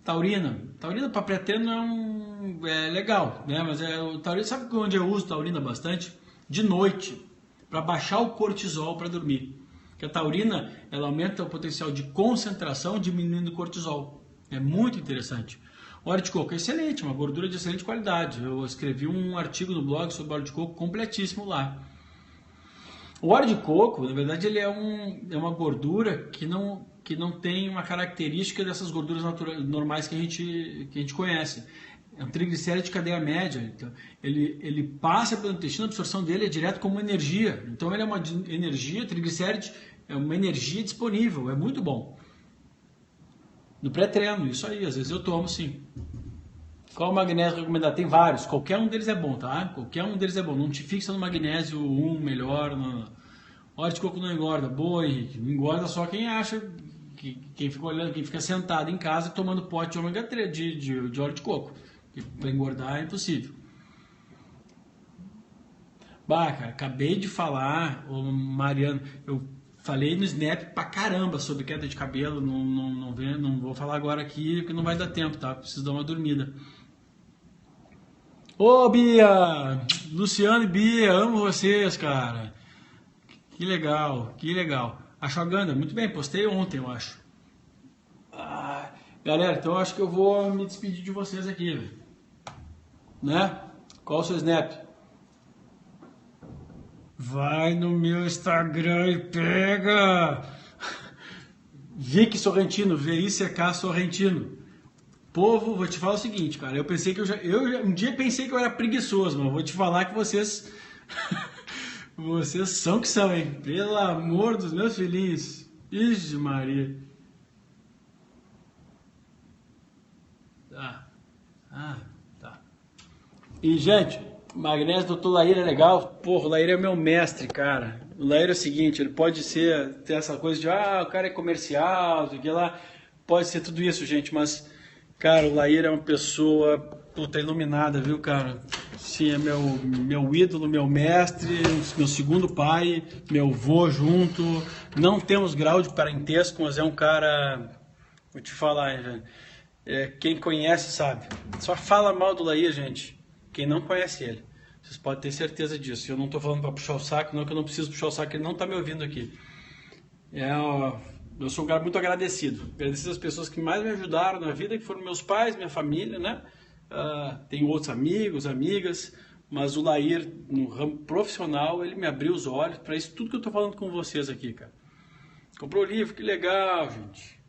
Taurina para pré-treino é legal, né? Mas o taurina, sabe onde eu uso taurina bastante? De noite, para baixar o cortisol para dormir. Porque a taurina, ela aumenta o potencial de concentração, diminuindo o cortisol. É muito interessante. O óleo de coco é excelente, uma gordura de excelente qualidade. Eu escrevi um artigo no blog sobre óleo de coco completíssimo lá. O óleo de coco, na verdade, ele é uma gordura que não tem uma característica dessas gorduras normais que a gente conhece. É um triglicéride de cadeia média. Então, ele passa pelo intestino, a absorção dele é direto como energia. Então ele é uma energia, triglicéride é uma energia disponível, é muito bom. No pré-treino, isso aí, às vezes eu tomo sim. Qual o magnésio recomendado? Tem vários, qualquer um deles é bom, tá? Qualquer um deles é bom, não te fixa no magnésio melhor. Óleo de coco não engorda, boa, Henrique. Não engorda só quem acha, quem fica olhando, quem fica sentado em casa tomando pote de ômega 3 de óleo de coco. Para engordar é impossível. Bah, cara, acabei de falar, ô Mariano, eu falei no Snap pra caramba sobre queda de cabelo, não vou falar agora aqui porque não vai dar tempo, tá? Preciso dar uma dormida. Ô Bia, Luciano e Bia, amo vocês, cara. Que legal, que legal. Ashwagandha, muito bem, postei ontem, eu acho. Galera, então eu acho que eu vou me despedir de vocês aqui, velho. Né? Qual o seu Snap? Vai no meu Instagram e pega! Vicky Sorrentino, VICK Sorrentino. Povo, vou te falar o seguinte, cara. Eu pensei que um dia pensei que eu era preguiçoso, mas vou te falar que vocês. Vocês são que são, hein? Pelo amor dos meus filhinhos. Ixi, Maria. Tá. Tá. E, gente, magnésio do Dr. Laíra é legal. Porra, o Laíra é meu mestre, cara. O Laíra é o seguinte, ele pode ter essa coisa de, o cara é comercial, sei lá. Pode ser tudo isso, gente, mas, cara, o Laíra é uma pessoa, puta, iluminada, viu, cara? Sim, é meu ídolo, meu mestre, meu segundo pai, meu vô junto. Não temos grau de parentesco, mas é um cara, vou te falar, velho. Quem conhece sabe. Só fala mal do Laíra, gente, quem não conhece ele. Vocês podem ter certeza disso. Eu não estou falando para puxar o saco, não, que eu não preciso puxar o saco, ele não está me ouvindo aqui. Eu sou um cara muito agradecido. Agradecido às pessoas que mais me ajudaram na vida, que foram meus pais, minha família, né? Tenho outros amigos, amigas, mas o Laíra, no ramo profissional, ele me abriu os olhos para isso tudo que eu estou falando com vocês aqui, cara. Comprou o livro, que legal, gente.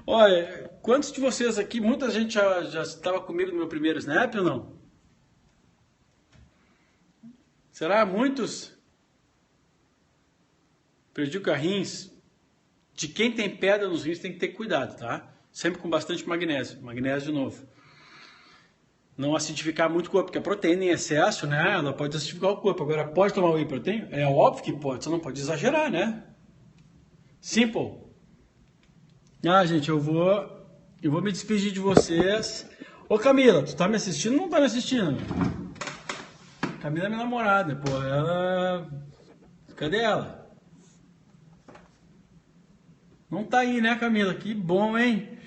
Olha, quantos de vocês aqui, muita gente já estava comigo no meu primeiro Snap ou não? Será? Muitos? Prejudica rins. De quem tem pedra nos rins tem que ter cuidado, tá? Sempre com bastante magnésio. Magnésio de novo. Não acidificar muito o corpo, porque a proteína em excesso, né? Ela pode acidificar o corpo. Agora, pode tomar whey protein? É óbvio que pode, você não pode exagerar, né? Simple. Gente, eu vou me despedir de vocês. Ô Camila, tu tá me assistindo ou não tá me assistindo? Camila é minha namorada, pô. Ela... Cadê ela? Não tá aí, né, Camila? Que bom, hein?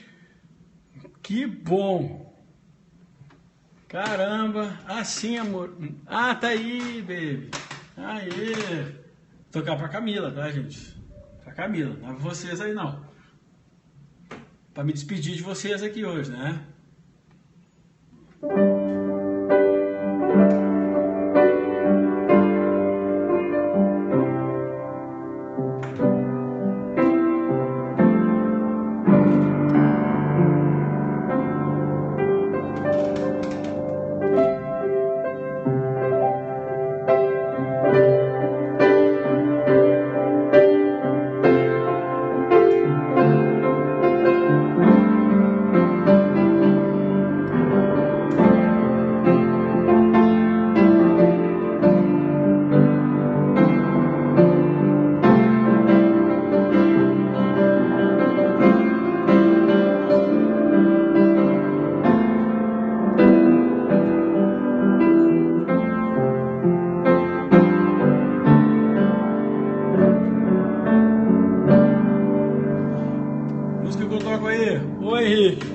Que bom. Caramba. Sim, amor. Tá aí, baby. Aê. Tocar pra Camila, tá, gente? Pra Camila. Não é pra vocês aí, não. Pra me despedir de vocês aqui hoje, né?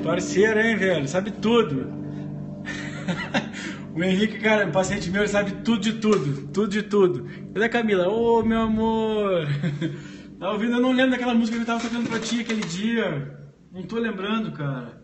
Parceiro, hein, velho? Sabe tudo. O Henrique, cara, um paciente meu, ele sabe tudo de tudo. Tudo de tudo. Cadê a Camila? Ô, meu amor. Tá ouvindo? Eu não lembro daquela música que eu tava tocando pra ti aquele dia. Não tô lembrando, cara.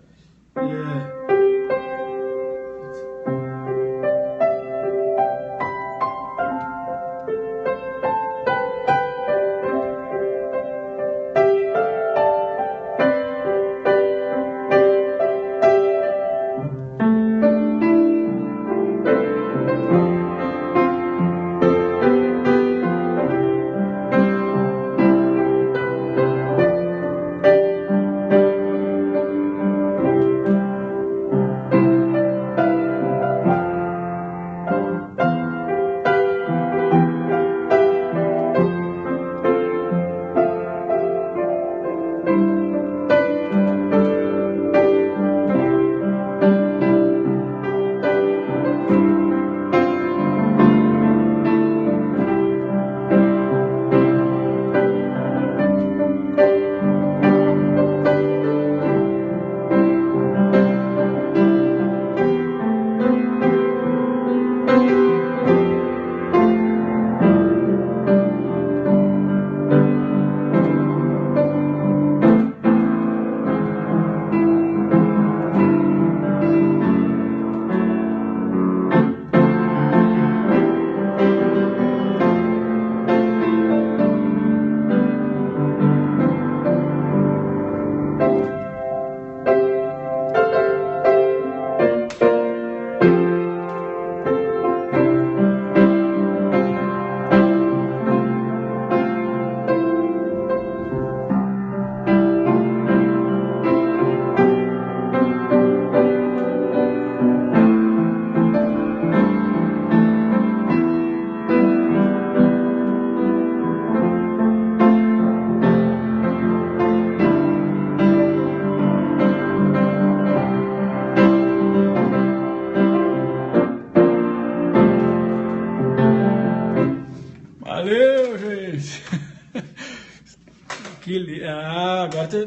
Valeu, gente!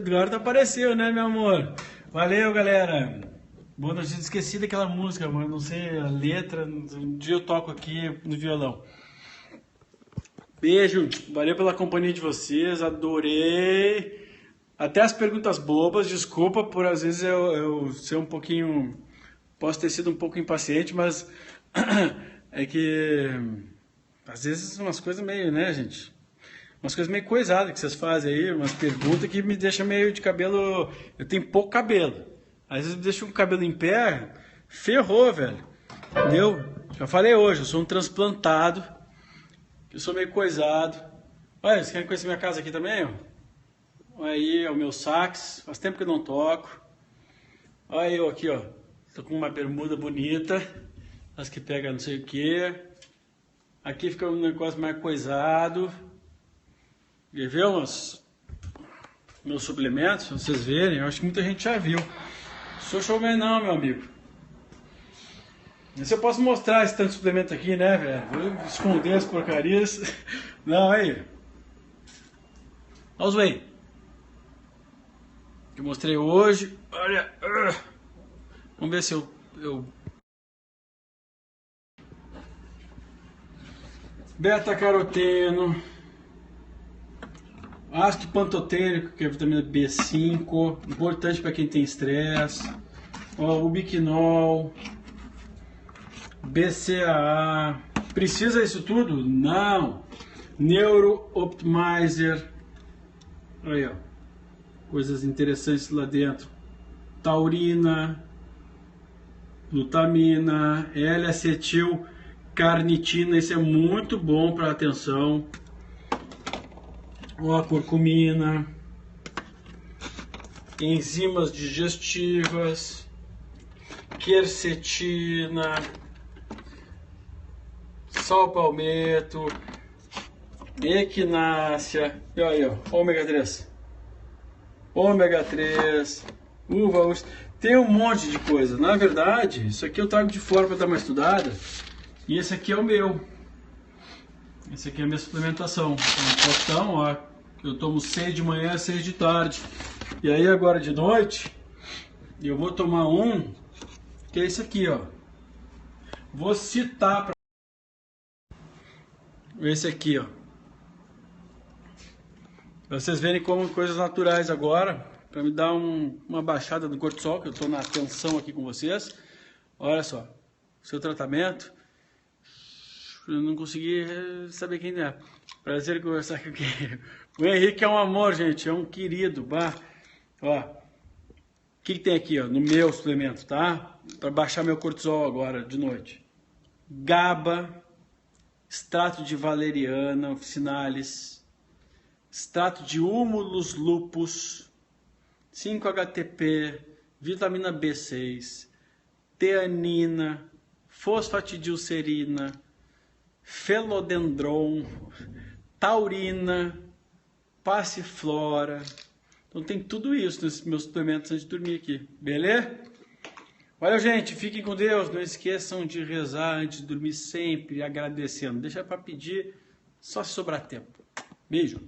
Agora tá apareceu, né, meu amor? Valeu, galera! Bom, eu tinha esquecido daquela música, mas não sei a letra. Um dia eu toco aqui no violão. Beijo, valeu pela companhia de vocês, adorei. Até as perguntas bobas, desculpa por às vezes eu ser um pouquinho. Posso ter sido um pouco impaciente, mas é que às vezes umas coisas meio, né, gente? Umas coisas meio coisadas que vocês fazem aí, umas perguntas que me deixam meio de cabelo. Eu tenho pouco cabelo. Às vezes me deixa um cabelo em pé, ferrou, velho. Entendeu? Já falei hoje, eu sou um transplantado. Eu sou meio coisado. Olha, vocês querem conhecer minha casa aqui também? Ó? Olha aí, é o meu sax. Faz tempo que eu não toco. Olha eu aqui, ó. Tô com uma bermuda bonita. As que pega não sei o que. Aqui fica um negócio mais coisado. E vê meus suplementos, pra vocês verem. Eu acho que muita gente já viu. Sou showman não, meu amigo. Se eu posso mostrar esse tanto de suplemento aqui, né, velho? Vou esconder as porcarias. Não, aí. Olha os whey. Que eu mostrei hoje. Olha. Vamos ver se eu... Beta-caroteno. Ácido pantotênico, que é a vitamina B5. Importante para quem tem estresse. O biquinol. BCAA. Precisa isso tudo? Não. Neuro Optimizer. Aí, ó. Coisas interessantes lá dentro. Taurina. Glutamina. L-acetil carnitina. Isso é muito bom para atenção. Ó, a curcumina. Enzimas digestivas. Quercetina. Sal palmeto, equinácea, e aí, ó, ômega 3, uva urso, tem um monte de coisa. Na verdade, isso aqui eu trago de fora para dar uma estudada, e esse aqui é o meu. Esse aqui é a minha suplementação. Um potão, ó, eu tomo 6 de manhã, 6 de tarde, e aí agora de noite Eu vou tomar um, que é esse aqui, ó. Vou citar para esse aqui, ó. Pra vocês verem como coisas naturais agora, para me dar uma baixada do cortisol, que eu tô na tensão aqui com vocês. Olha só, seu tratamento. Eu não consegui saber quem é. Prazer em conversar com quem. O Henrique é um amor, gente, é um querido. Bah. Ó, o que tem aqui, ó, no meu suplemento, tá? Para baixar meu cortisol agora de noite. GABA, extrato de valeriana officinalis, extrato de Humulus lupus, 5-HTP, vitamina B6, teanina, fosfatidilcerina, felodendron, taurina, passiflora. Então tem tudo isso nesses meus suplementos antes de dormir aqui, beleza? Olha, gente, fiquem com Deus, não esqueçam de rezar antes de dormir sempre, agradecendo. Deixa para pedir só se sobrar tempo. Beijo.